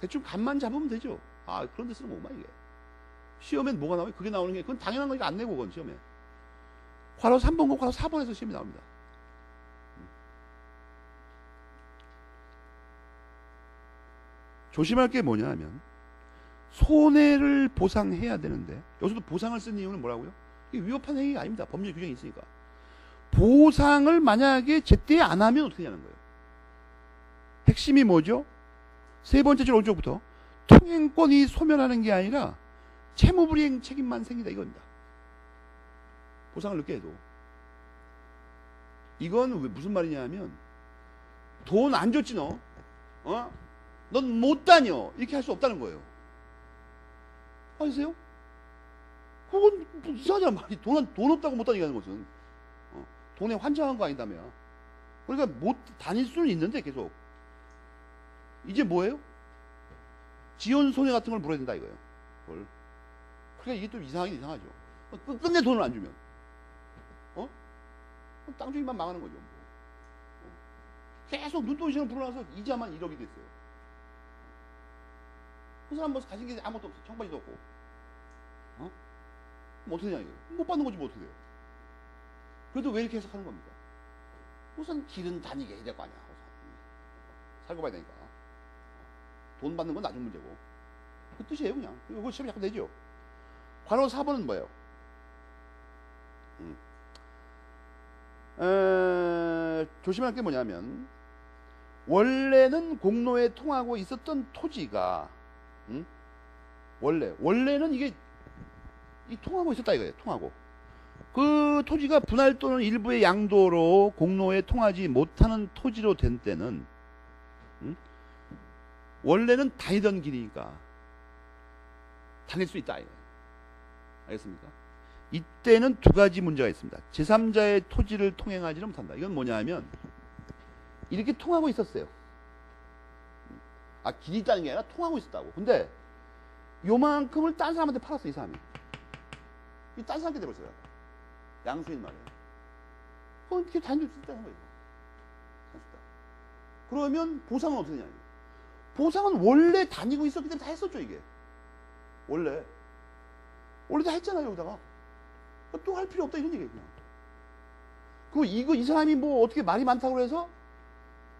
대충 감만 잡으면 되죠. 아, 그런 데 쓰는 거구만, 이게. 시험엔 뭐가 나와요? 그게 나오는 게, 그건 당연한 거니까 안 내고, 그건 시험에. 괄호 3번과 괄호 4번에서 시험이 나옵니다. 조심할 게 뭐냐 하면, 손해를 보상해야 되는데, 여기서도 보상을 쓴 이유는 뭐라고요? 이게 위법한 행위가 아닙니다. 법률 규정이 있으니까. 보상을 만약에 제때 안 하면 어떻게 되냐는 거예요. 핵심이 뭐죠? 세 번째 줄 오른쪽부터 통행권이 소멸하는 게 아니라 채무불이행 책임만 생긴다, 이겁니다. 보상을 늦게 해도. 이건 왜 무슨 말이냐 하면, 돈 안 줬지 너? 넌 못 다녀, 이렇게 할 수 없다는 거예요. 아세요? 그건 이상하잖아, 말이. 돈 없다고 못 다니게 하는 것은 돈에 환장한 거 아니다며. 그러니까 못 다닐 수는 있는데 계속. 이제 뭐예요? 지연 손해 같은 걸 물어야 된다, 이거예요. 그걸. 그러니까 이게 또 이상하긴 이상하죠. 끝내 돈을 안 주면, 땅 주인만 망하는 거죠. 계속 눈동시를 불어나서 이자만 1억이 됐어요. 그 사람 뭐 가진 게 아무것도 없어. 청바지도 없고. 뭐 어떻게 되냐, 이거. 못 받는 거지, 뭐 어떻게 돼요. 그래도 왜 이렇게 해석하는 겁니까? 우선 길은 다니게 해야 될 거 아니야. 살고 봐야 되니까. 돈 받는 건 나중 문제고. 그 뜻이에요, 그냥. 그거 시험에 자꾸 되죠. 괄호 4번은 뭐예요? 조심할 게 뭐냐면, 원래는 공로에 통하고 있었던 토지가, 원래는 이게 통하고 있었다, 이거예요. 통하고. 그 토지가 분할 또는 일부의 양도로 공로에 통하지 못하는 토지로 된 때는, 원래는 다니던 길이니까 다닐 수 있다, 이거예요. 알겠습니까? 이때는 두 가지 문제가 있습니다. 제3자의 토지를 통행하지는 못한다. 이건 뭐냐 하면, 이렇게 통하고 있었어요. 길이 있다는 게 아니라 통하고 있었다고. 근데 요만큼을 딴 사람한테 팔았어, 이 사람이. 이 딴 사람한테 돼버렸어요. 양수인 말이에요. 그건 이렇게 다닐 수 있다는 거예요. 그러면 보상은 어떻게 되냐, 이거. 보상은 원래 다니고 있었기 때문에 다 했었죠, 이게. 원래 다 했잖아요, 여기다가. 또 할 필요 없다, 이런 얘기예요, 그냥. 이 사람이 뭐 어떻게 말이 많다고 해서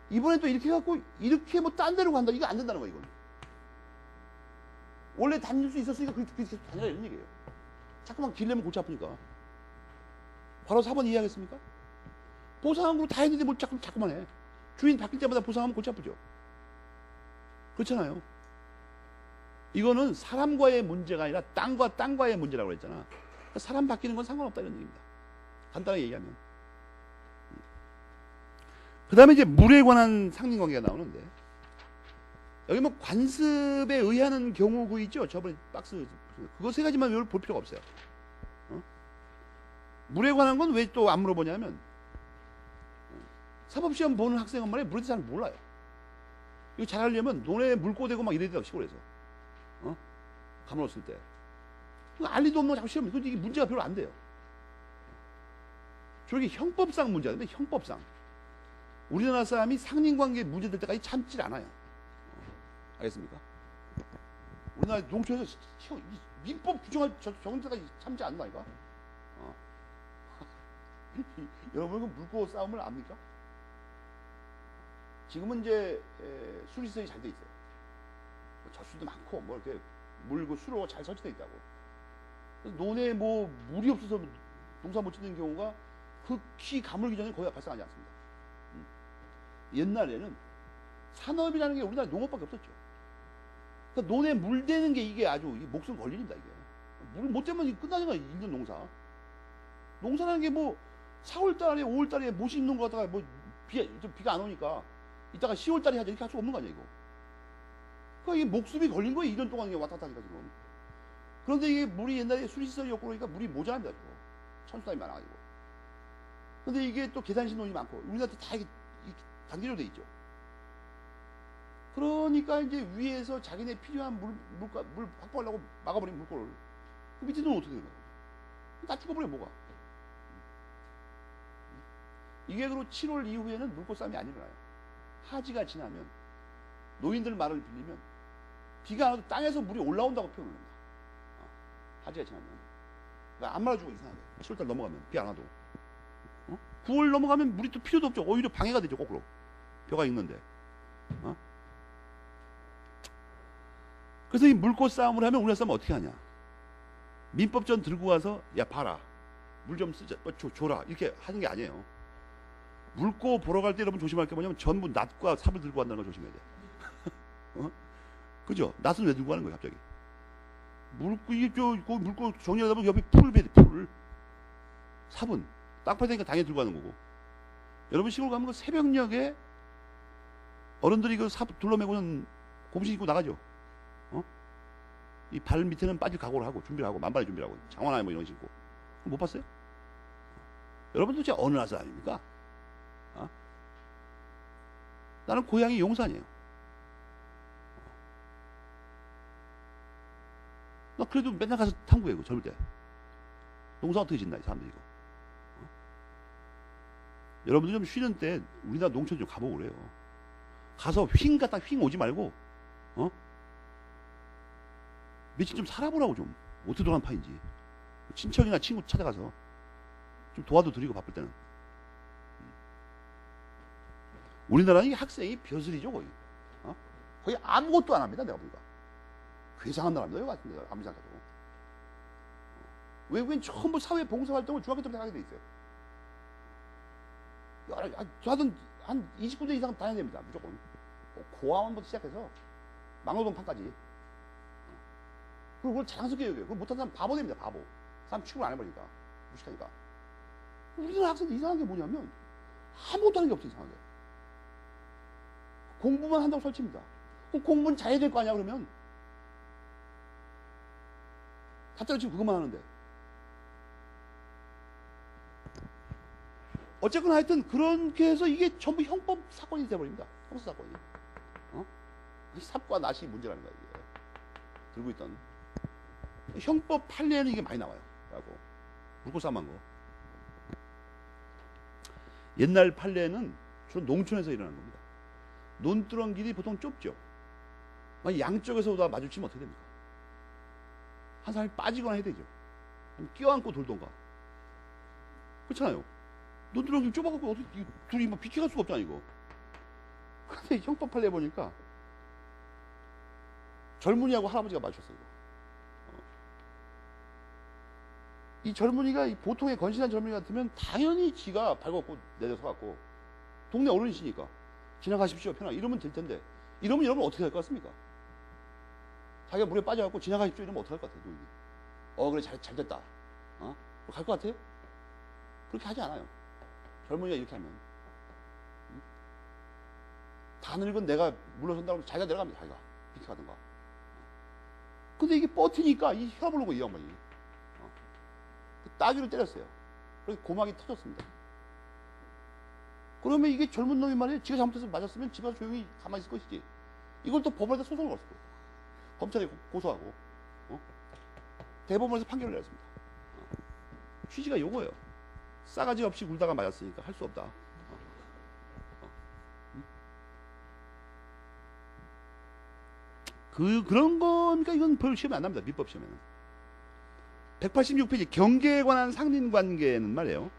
이번에 또 이렇게 해갖고 이렇게 뭐 딴 데로 간다, 이거 안 된다는 거예요, 이건. 원래 다닐 수 있었으니까 그렇게 계속 다니라, 이런 얘기예요. 자꾸만 길 내면 골치 아프니까. 바로 4번 이해하겠습니까? 보상한 거 다 했는데 뭐 자꾸만 해. 주인 바뀔 때마다 보상하면 골치 아프죠. 그렇잖아요. 이거는 사람과의 문제가 아니라 땅과의 문제라고 그랬잖아. 사람 바뀌는 건 상관없다, 이런 얘기입니다. 간단하게 얘기하면. 그 다음에 이제 물에 관한 상린관계가 나오는데, 여기 뭐 관습에 의하는 경우구 있죠? 저번에 박스, 그거 세 가지만 볼 필요가 없어요. 물에 관한 건 왜 또 안 물어보냐면, 사법시험 보는 학생은 말이에요, 물에 대해서 잘 몰라요. 이거 잘하려면 논에 물꼬대고 막 이래야 돼요, 시골에서. 가물었을 때. 알리도 없는 거 자꾸 시험해. 근데 이게 문제가 별로 안 돼요. 저게 형법상 문제인데, 형법상. 우리나라 사람이 상린관계 문제 될 때까지 참질 않아요. 알겠습니까? 우리나라 농촌에서 민법 규정할 적은 때까지 참지 않는다니까? 여러분, 그 물고 싸움을 압니까? 지금은 이제 수리시설이 잘 돼 있어요. 젖수도 많고, 뭐 이렇게 물고 수로가 잘 설치돼 있다고. 논에 뭐 물이 없어서 농사 못 짓는 경우가 극히 가물기 전에 거의 발생하지 않습니다. 옛날에는 산업이라는 게 우리나라 농업밖에 없었죠. 그러니까 논에 물 대는 게 이게 아주 목숨 걸 일입니다, 이게. 물 못 대면 끝나는 거야, 1년 농사. 농사라는 게 뭐 4월달에 5월달에 못 심는 거 갖다가 뭐 비가 안 오니까 이따가 10월달에 하자 이렇게 할 수 없는 거 아니야, 이거. 그러니까 이게 목숨이 걸린 거예요, 1년 동안 이게 왔다 갔다 하니까 지금. 그런데 이게 물이 옛날에 수리시설이었고 그러니까 물이 모자랍니다, 지금. 천수단이 많아가지고. 근데 이게 또 계산신논이 많고 우리나라도 다 이게 단계로 돼 있죠. 그러니까 이제 위에서 자기네 필요한 물 확보하려고 막아버린 물꼬를 그 밑에 놈은 어떻게 되는 거야? 다 죽어버려, 뭐가. 이게 그리고 7월 이후에는 물꼬 싸움이 안 일어나요. 하지가 지나면 노인들 말을 빌리면 비가 안 와도 땅에서 물이 올라온다고 표현을 합니다. 하지가 지나면. 그러니까 안 말아주고 이상하게. 7월달 넘어가면 비 안 와도. 9월 넘어가면 물이 또 필요도 없죠. 오히려 방해가 되죠, 거꾸로. 벼가 있는데. 그래서 이 물꽃 싸움을 하면 우리나라 사람은 어떻게 하냐. 민법전 들고 가서 야 봐라. 물 좀 쓰자. 줘라. 이렇게 하는 게 아니에요. 물고 보러 갈 때 여러분 조심할 게 뭐냐면 전부 낫과 삽을 들고 간다는 걸 조심해야 돼. 그죠? 낫은 왜 들고 가는 거야, 갑자기? 물고 정리하다 보면 옆에 풀을 베야 돼, 풀을. 삽은. 땅 파야 되니까 당연히 들고 가는 거고. 여러분 시골 가면 그 새벽녘에 어른들이 그 삽 둘러매고는 곰신 입고 나가죠. 이 발 밑에는 빠질 각오를 하고 준비를 하고 만발의 준비를 하고 장화나 뭐 이런 거 신고. 못 봤어요? 여러분 도대체 어느 나라 사람입니까? 나는 고향이 용산이에요. 나 그래도 맨날 가서 탐구해, 젊을 때. 농사 어떻게 짓나, 이 사람들 이거. 여러분들 좀 쉬는 때 우리나라 농촌 좀 가보고 그래요. 가서 휙 갔다 휙 오지 말고, 며칠 좀 살아보라고 좀. 어떻게 돌아간 파인지. 친척이나 친구 찾아가서 좀 도와도 드리고 바쁠 때는. 우리나라는 이 학생이 벼슬이죠, 거의. 거의 아무것도 안 합니다, 내가 보니까. 괴상한 나라입니다, 여기 같은데, 아무리 생각해도. 외국인 전부 사회 봉사활동을 중학교 때부터 하게 돼 있어요. 저하든 한 20군데 이상 다녀야 됩니다, 무조건. 고아원부터 시작해서 막노동판까지. 그리고 그걸 자랑스럽게 여겨요. 그걸 못하는 사람 바보 됩니다, 바보. 사람 취급을 안 해버리니까. 무식하니까. 우리나라 학생들 이상한 게 뭐냐면 아무것도 하는 게 없어, 이상하게. 공부만 한다고 설치입니다. 그럼 공부는 잘해야 될 거 아니야, 그러면? 다짜로 지금 그것만 하는데. 어쨌거나 하여튼 그렇게 해서 이게 전부 형법 사건이 돼버립니다. 형사 사건이. 삽과 낫이 문제라는 거야, 이게. 들고 있던. 형법 판례에는 이게 많이 나와요. 라고. 물고 싸움한 거. 옛날 판례는 주로 농촌에서 일어난 겁니다. 논두렁 길이 보통 좁죠. 양쪽에서 다 마주치면 어떻게 됩니까? 한 사람이 빠지거나 해야 되죠. 껴안고 돌던가. 그렇잖아요. 논두렁 길 좁아갖고 어떻게 둘이 뭐 비켜갈 수가 없잖아, 이거. 근데 형법 판례 보니까 젊은이하고 할아버지가 마주쳤어요, 이거. 이 젊은이가 보통의 건실한 젊은이 같으면 당연히 지가 발걷고 내려서갖고 동네 어른이시니까 지나가십시오, 편하게 이러면 될 텐데, 이러면 여러분 어떻게 할 것 같습니까? 자기가 물에 빠져갖고 지나가십시오 이러면 어떻게 할 것 같아요, 노인이? 그래, 잘 됐다. 갈 것 같아요? 그렇게 하지 않아요. 젊은이가 이렇게 하면. 다 늙은 내가 물러선다고 하면 자기가 내려갑니다, 자기가. 비켜가든가. 근데 이게 버티니까 이 혈압을 오고 이 양반이. 따귀로 때렸어요. 그래서 고막이 터졌습니다. 그러면 이게 젊은 놈이 말이에요. 지가 잘못해서 맞았으면 집에서 조용히 가만히 있을 것이지. 이걸 또 법원에서 소송을 걸었어. 검찰에 고소하고, 대법원에서 판결을 내렸습니다. 취지가 요거예요. 싸가지 없이 굴다가 맞았으니까 할 수 없다. 그런 거니까 이건 별 시험에 안 납니다. 민법 시험에는. 186페이지 경계에 관한 상린관계는 말이에요.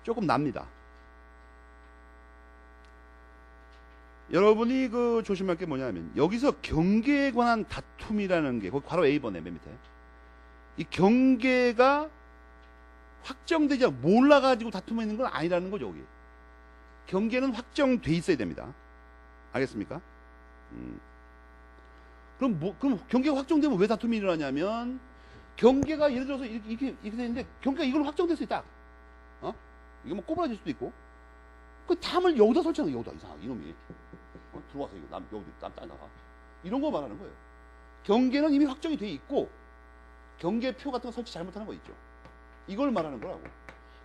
조금 납니다. 여러분이 조심할 게 뭐냐면 여기서 경계에 관한 다툼이라는 게 거기 바로 A번에 맨 밑에 이 경계가 확정되지 않고 몰라가지고 다툼이 있는 건 아니라는 거죠. 여기 경계는 확정돼 있어야 됩니다. 알겠습니까? 그럼 경계가 확정되면 왜 다툼이 일어나냐면 경계가 예를 들어서 이렇게 되는데 경계가 이걸로 확정됐어요. 딱 이게 뭐 꼬부라질 수도 있고 그 담을 여기다 설치하는 거예요. 여기다 이상하게 이놈이 들어와서 이거 여기 남 땅에다가 이런 거 말하는 거예요. 경계는 이미 확정이 돼 있고 경계표 같은 거 설치 잘못하는 거 있죠. 이걸 말하는 거라고.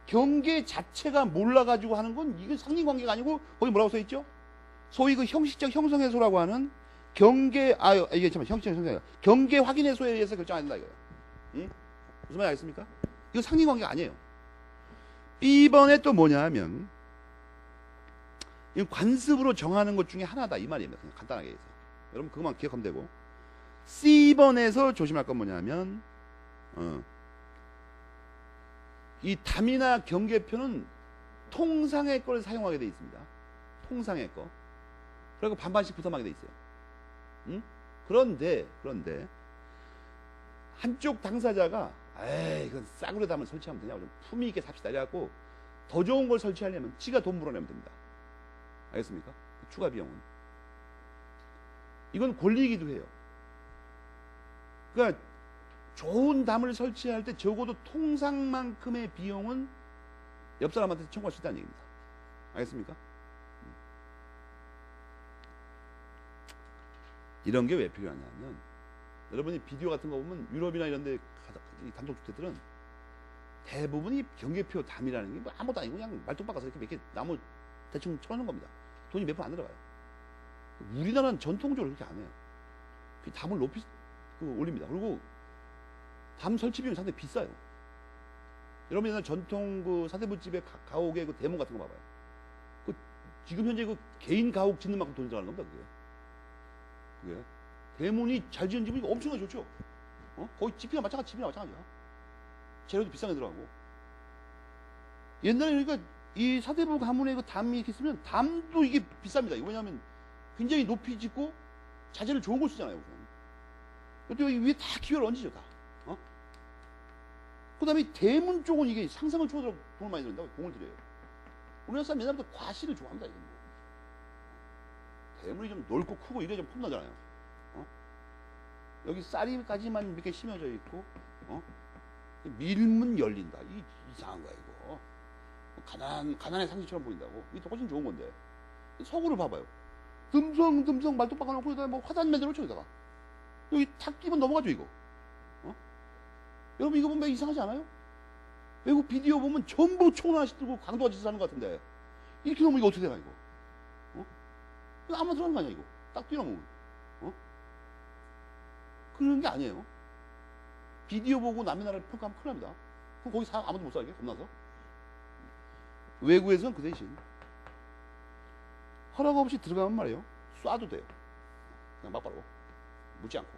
경계 자체가 몰라가지고 하는 건 이건 상린관계가 아니고 거기 뭐라고 써 있죠? 소위 그 형식적 형성해소라고 하는 경계 이게 참 형식적 형성해소 경계 확인해소에 의해서 결정 안 된다 이거예요. 응? 무슨 말인지 알겠습니까? 이거 상린관계가 아니에요. B번에 또 뭐냐 하면 이건 관습으로 정하는 것 중에 하나다 이 말입니다. 그냥 간단하게 해서 여러분 그것만 기억하면 되고 C번에서 조심할 건 뭐냐면 이 담이나 경계표는 통상의 거를 사용하게 돼 있습니다. 통상의 거. 그리고 반반씩 부담하게 돼 있어요. 응? 그런데 한쪽 당사자가 이건 싸구려 담을 설치하면 되냐고 좀 품위 있게 삽시다 이래갖고 더 좋은 걸 설치하려면 지가 돈 물어내면 됩니다. 알겠습니까? 추가 비용은 이건 권리이기도 해요. 그러니까 좋은 담을 설치할 때 적어도 통상만큼의 비용은 옆 사람한테 청구할 수 있다는 얘기입니다. 알겠습니까? 이런 게 왜 필요하냐면 여러분이 비디오 같은 거 보면 유럽이나 이런 데 단독주택들은 대부분이 경계표 담이라는 게 뭐 아무것도 아니고 그냥 말뚝 박아서 이렇게 몇 개 나무 대충 쳐놓는 겁니다. 돈이 몇 푼 안 들어가요. 우리나라는 전통적으로 그렇게 안 해요. 그 담을 높이 올립니다. 그리고 담 설치 비용이 상당히 비싸요. 여러분 옛날 전통 사대부집의 가옥의 대문 같은 거 봐봐요. 지금 현재 개인 가옥 짓는 만큼 돈이 들어가는 겁니다. 그게 대문이 잘 지은 집은 엄청나게 좋죠. 거의 집이나 마찬가지야. 재료도 비싼 게 들어가고. 옛날에 그러니까 이 사대부 가문에 담이 이렇게 있으면 담도 이게 비쌉니다. 왜냐하면 굉장히 높이 짓고 자재를 좋은 걸 쓰잖아요. 또 여기 위에 다 기어를 얹으죠. 다. 그 다음에 대문 쪽은 이게 상상을 초월하고 돈을 많이 들인다고 공을 들여요. 우리나라 사람 옛날부터 과실을 좋아합니다. 이런 거. 대문이 좀 넓고 크고 이래 좀 폼나잖아요. 여기 쌀이까지만 이렇게 심어져 있고, 밀문 열린다. 이상한 거야, 이거. 가난의 상징처럼 보인다고. 이게 더 훨씬 좋은 건데. 서구를 봐봐요. 듬성 말뚝 박아놓고 여기다 뭐 화단 만들어 놓죠, 여기다가. 여기 탁 끼면 넘어가죠, 이거. 여러분, 이거 보면 이상하지 않아요? 외국 비디오 보면 전부 총 하나씩 들고 강도가 짓을 하는 것 같은데. 이렇게 놓으면 이거 어떻게 되나, 이거? 아무나 들어가는 거 아니야, 이거. 딱 뛰어넘으면. 그런 게 아니에요. 비디오 보고 남의 나라를 평가하면 큰일 납니다. 그럼 거기 아무도 못 살게, 겁나서. 외국에서는 그 대신 허락 없이 들어가면 말이에요. 쏴도 돼요. 그냥 막바로. 묻지 않고.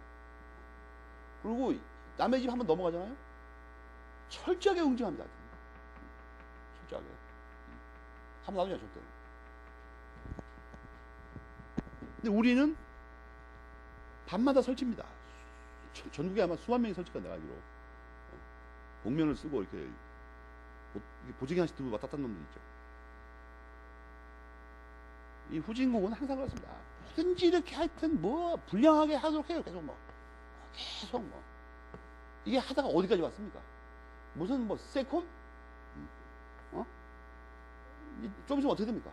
그리고 남의 집 한번 넘어가잖아요. 철저하게 응징합니다. 철저하게. 한번 놔두냐, 절대. 근데 우리는 밤마다 설치입니다. 전국에 아마 수만 명이 설치가 내가 알기로. 복면을 쓰고 이렇게 보재기 하나씩 들고 왔다 갔다 하는 놈들 있죠. 이 후진국은 항상 그렇습니다. 뭐든지 이렇게 하여튼 불량하게 하도록 해요. 계속 이게 하다가 어디까지 왔습니까? 무슨 세콤? 좀 있으면 어떻게 됩니까?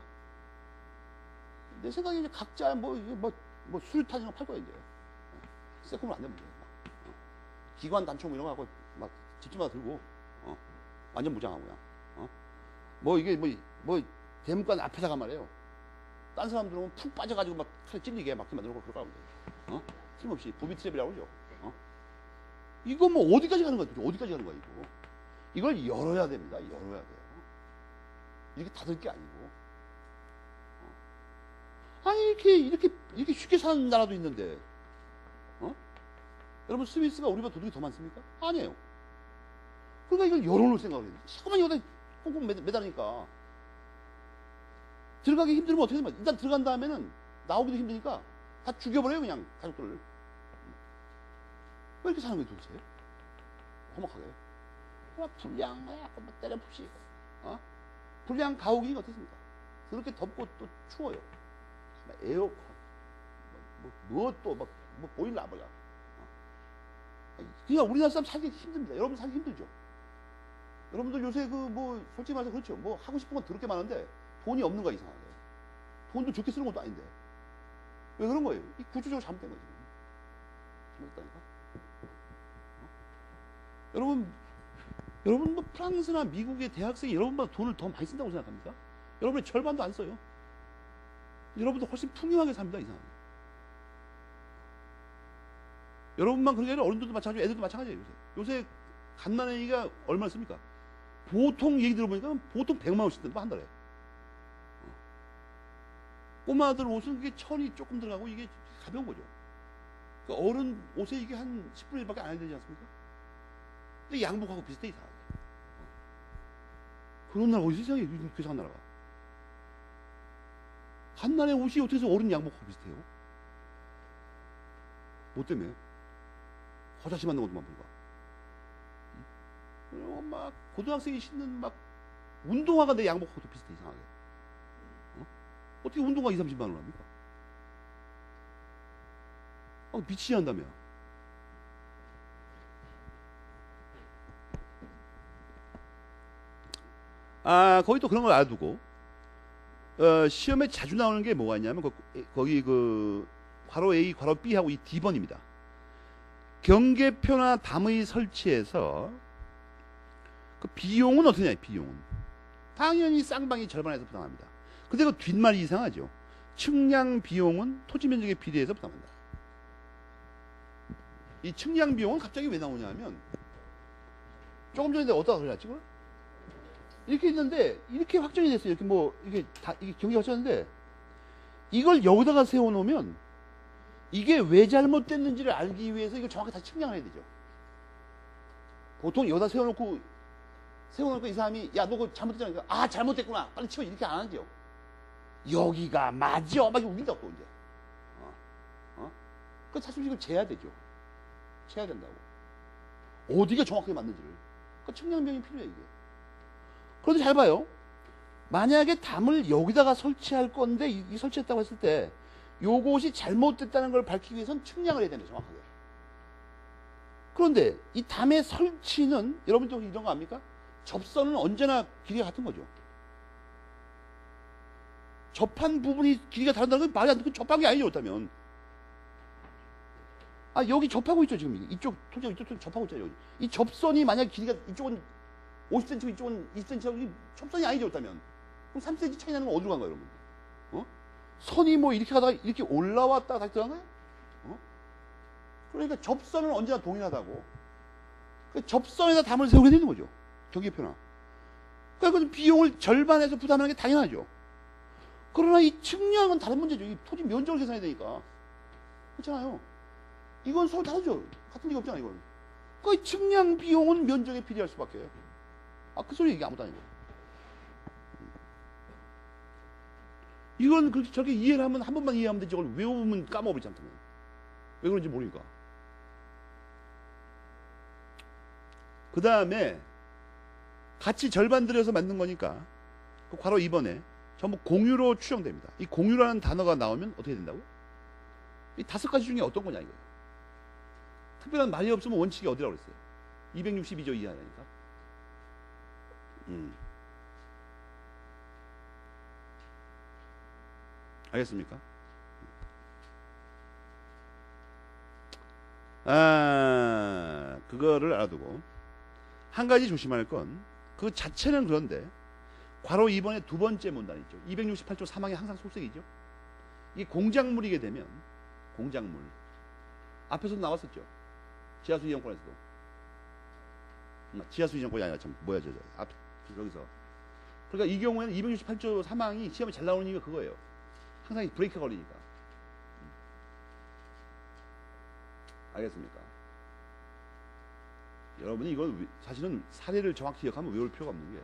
내 생각에 이제 각자 수류탄 이런 거 팔 거야, 이제. 세콤을 안 되면 돼. 기관 단총 이런 거 하고 집집마다 들고, 완전 무장하고, 그냥. 대문관 앞에다가 말이에요. 딴 사람들은 오면 푹 빠져가지고 막 칼에 찔리게 막 만들고 그러라고. 틀림없이 부비 트랩이라고 그러죠. 이거 뭐 어디까지 가는 거야? 어디까지 가는 거야 이거? 이걸 열어야 됩니다. 열어야 돼요. 이렇게 닫을 게 아니고. 아니 이렇게 쉽게 사는 나라도 있는데, 여러분 스위스가 우리보다 도둑이 더 많습니까? 아니에요. 그러니까 이걸 열어놓을 생각을 해요. 자꾸만 여기다 꽁꽁 매달으니까 들어가기 힘들면 어떻게 되면 일단 들어간 다음에는 나오기도 힘드니까 다 죽여버려요 그냥 가족들을. 왜 이렇게 사는 거예요 도대체? 험악하게. 불량 막 때려 부시고. 불량 가옥이 어떻습니까? 그렇게 덥고 또 추워요. 에어컨, 뭐 보일러 뭐야. 그냥 우리나라 사람 살기 힘듭니다. 여러분 살기 힘들죠. 여러분들 요새 솔직히 말해서 그렇죠. 뭐 하고 싶은 건 더럽게 많은데 돈이 없는 거야 이상하게. 돈도 좋게 쓰는 것도 아닌데. 왜 그런 거예요? 이 구조적으로 잘못된 거지. 잘못됐다니까. 여러분 뭐 프랑스나 미국의 대학생이 여러분보다 돈을 더 많이 쓴다고 생각합니까? 여러분의 절반도 안 써요. 여러분도 훨씬 풍요하게 삽니다 이상하게. 여러분만 그런 게 아니라 어른들도 마찬가지고 애들도 마찬가지예요. 요새 갓난아기가 얼마나 씁니까? 보통 얘기 들어보니까 보통 100만 원씩 든다 한 달에. 꼬마들 옷은 그게 천이 조금 들어가고 이게 가벼운 거죠. 그러니까 어른 옷에 이게 한 10분의 1밖에 안 해야 되지 않습니까? 근데 양복하고 비슷해 이상하게. 그런 나라 어디서 이상해? 이상한 나라가. 갓난의 옷이 어떻게 해서 어른 양복하고 비슷해요? 뭐 때문에? 거자씨 만든 것만 보니까. 그리고 막 고등학생이 신는 막 운동화가 내 양복하고도 비슷해 이상하게. 어떻게 운동화 2, 30만 원 합니까? 미치지 않다며. 거기 또 그런 걸 알아두고, 시험에 자주 나오는 게 뭐가 있냐면, 거기 괄호 A, 괄호 B하고 이 D번입니다. 경계표나 담의 설치에서 그 비용은 어떠냐, 비용은. 당연히 쌍방이 절반에서 부담합니다. 근데 그 뒷말이 이상하죠. 측량 비용은 토지 면적에 비례해서 부담한다. 이 측량 비용은 갑자기 왜 나오냐면, 조금 전에 내가 어디다가 그랬지, 그걸? 이렇게 있는데, 이렇게 확정이 됐어요. 이게 경계가 확정했는데, 이걸 여기다가 세워놓으면, 이게 왜 잘못됐는지를 알기 위해서 이걸 정확히 다 측량을 해야 되죠. 보통 여기다 세워놓고 이 사람이, 야, 너 그거 잘못됐잖아. 아, 잘못됐구나. 빨리 치워. 이렇게 안 하죠. 여기가 맞아. 막 우긴다, 또 이제. 그 사실 이걸 재야 되죠. 재야 된다고. 어디가 정확하게 맞는지를. 그 측량병이 필요해, 이게. 그런데 잘 봐요. 만약에 담을 여기다가 설치할 건데, 이 설치했다고 했을 때, 요것이 잘못됐다는 걸 밝히기 위해서는 측량을 해야 된다, 정확하게. 그런데 이 담의 설치는, 여러분도 이런 거 압니까? 접선은 언제나 길이가 같은 거죠. 접한 부분이 길이가 다른다는 건 말이 안 되고 접한 게 아니죠, 그렇다면. 여기 접하고 있죠, 지금. 이쪽, 토지가 이쪽 접하고 있잖아요, 여기. 이 접선이 만약 길이가 이쪽은 50cm, 이쪽은 20cm, 접선이 아니죠, 그렇다면. 그럼 3cm 차이 나는 건 어디로 간 거예요, 여러분? 선이 뭐 이렇게 가다가 이렇게 올라왔다가 다시 들어간 거예요? 그러니까 접선은 언제나 동일하다고. 그 접선에다 담을 세우게 되는 거죠. 경계표나. 그러니까 비용을 절반에서 부담하는 게 당연하죠. 그러나 이 측량은 다른 문제죠. 이 토지 면적을 계산해야 되니까. 그렇잖아요. 이건 서로 다르죠. 같은 얘기 없잖아요, 이건. 그 측량 비용은 면적에 비례할 수밖에. 그 소리 얘기 아무도 아니고. 이건 그렇게 저렇게 이해를 하면 한 번만 이해하면 되지. 저걸 외우면 까먹어버리지 않다면. 왜 그런지 모르니까. 그 다음에 같이 절반 들여서 만든 거니까 그 괄호 2번에 전부 공유로 추정됩니다. 이 공유라는 단어가 나오면 어떻게 된다고요? 이 5가지 중에 어떤 거냐 이거예요. 특별한 말이 없으면 원칙이 어디라고 그랬어요? 262조 이하라니까. 알겠습니까? 그거를 알아두고 한 가지 조심할 건 그 자체는 그런데 괄호 2번의 두 번째 문단 있죠. 268조 3항이 항상 속색이죠. 이게 공작물이게 되면 공작물 앞에서도 나왔었죠. 지하수 이용권에서도. 지하수 이용권이 아니라 참 뭐야 저 앞 여기서. 그러니까 이 경우에는 268조 3항이 시험에 잘 나오는 이유가 그거예요. 항상 이 브레이크가 걸리니까. 알겠습니까? 여러분이 이건 사실은 사례를 정확히 기억하면 외울 필요가 없는 게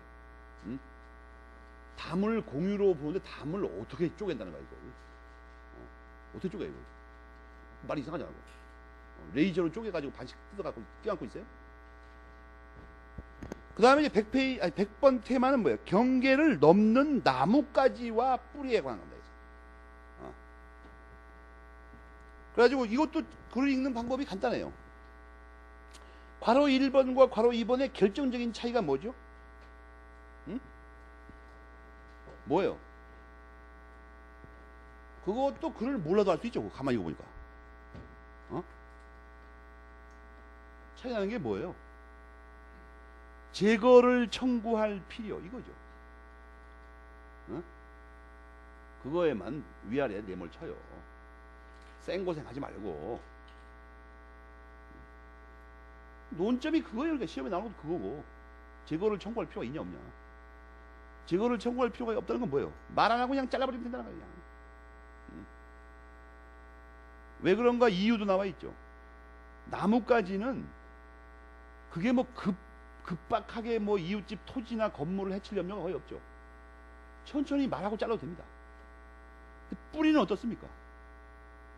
담을 공유로 보는데 담을 어떻게 쪼갠다는 거야 이거. 어떻게 쪼개 이거. 말이 이상하지 않아. 레이저로 쪼개가지고 반씩 뜯어갖고 껴안고 있어요. 그 다음에 이제 100번 테마는 뭐예요? 경계를 넘는 나뭇가지와 뿌리에 관한 겁니다. 그래가지고 이것도 글을 읽는 방법이 간단해요. 괄호 1번과 괄호 2번의 결정적인 차이가 뭐죠? 뭐예요? 그것도 글을 몰라도 알 수 있죠. 가만히 보니까. 차이 나는 게 뭐예요? 제거를 청구할 필요 이거죠. 그거에만 위아래 내몰 쳐요. 생고생 하지 말고. 논점이 그거예요. 그러니까 시험에 나오는 것도 그거고. 제거를 청구할 필요가 있냐 없냐. 제거를 청구할 필요가 없다는 건 뭐예요? 말 안 하고 그냥 잘라버리면 된다는 거야. 왜 그런가 이유도 나와 있죠. 나뭇가지는 그게 뭐 급박하게 뭐 이웃집 토지나 건물을 해칠 염려가 거의 없죠. 천천히 말하고 잘라도 됩니다. 뿌리는 어떻습니까?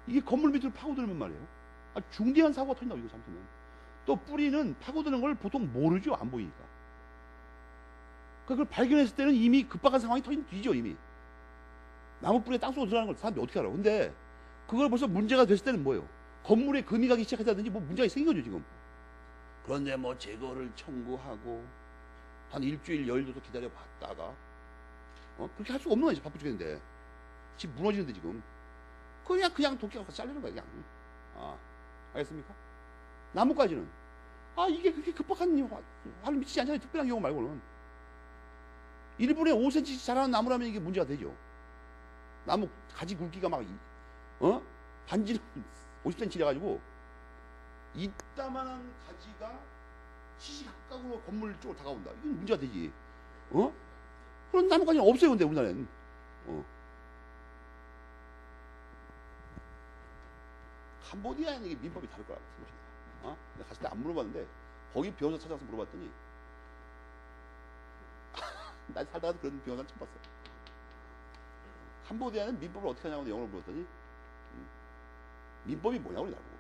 이게 건물 밑으로 파고들면 말이에요. 중대한 사고가 터진다고 이거 잘못하면. 또 뿌리는 파고드는 걸 보통 모르죠. 안 보이니까. 그걸 발견했을 때는 이미 급박한 상황이 터진 뒤죠 이미. 나무 뿌리에 땅속으로 들어가는 걸 사람들이 어떻게 알아? 근데 그걸 벌써 문제가 됐을 때는 뭐예요? 건물에 금이 가기 시작했다든지 뭐 문제가 생긴 거죠 지금. 그런데 뭐 제거를 청구하고 한 일주일 열흘 정도 기다려 봤다가 그렇게 할 수가 없는 거지. 바쁘 죽겠는데 집 무너지는데 지금 그냥 도끼 갖고 자르는 거야 그냥. 알겠습니까? 나뭇가지는 이게 그렇게 급박한 화를 미치지 않잖아요. 특별한 경우 말고는 1분에 5cm 자라는 나무라면 이게 문제가 되죠. 나무 가지 굵기가 막 반지를 50cm 돼가지고 이따만한 가지가 시시각각으로 건물 쪽으로 다가온다. 이건 문제가 되지. 그런 나뭇가지는 없어요. 근데 우리나라에는. 캄보디아에는 이게 민법이 다를 거라고 생각합니다. 내가 갔을 때 안 물어봤는데 거기 변호사 찾아가서 물어봤더니 나 살다가 그런 변호사 처음 봤어. 캄보디아는 민법을 어떻게 하냐고 영어로 물었더니 민법이 뭐냐고 나보고.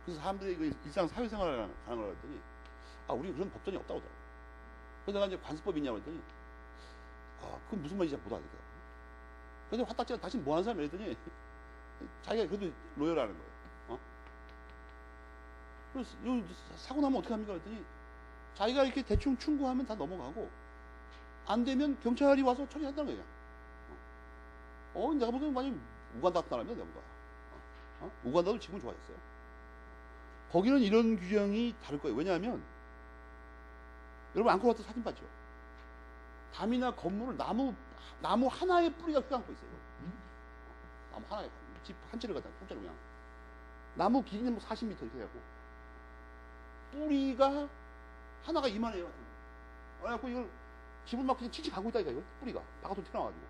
그래서 사람들이 그 일상 사회생활을 하는 걸 했더니 우리 그런 법전이 없다고 하더라고. 그래서 내가 이제 관습법이 있냐고 했더니 그건 무슨 말인지 잘 못하겠다. 그래서 화딱지가 당신 뭐 하는 사람이야 했더니 자기가 그래도 로열하는 거예요. 그래서 사고 나면 어떻게 합니까? 그랬더니 자기가 이렇게 대충 충고하면 다 넘어가고 안 되면 경찰이 와서 처리한다는 거야. 내가 보기엔 완전 우간다 사람이야 내가. 우간다도 지금 좋아졌어요. 거기는 이런 규정이 다를 거예요. 왜냐하면 여러분 앙코르와트 사진 봤죠? 담이나 건물을 나무 하나의 뿌리가 휘감고 있어요. 나무 하나의 집 한 채를 갖다 통째로 그냥 나무 길이는 뭐 40m 이렇게 해갖고 뿌리가 하나가 이만해요. 그래갖고 이걸 집을 막 그냥 칙칙 가고 있다니까 이거 뿌리가 바깥으로 튀어나와가지고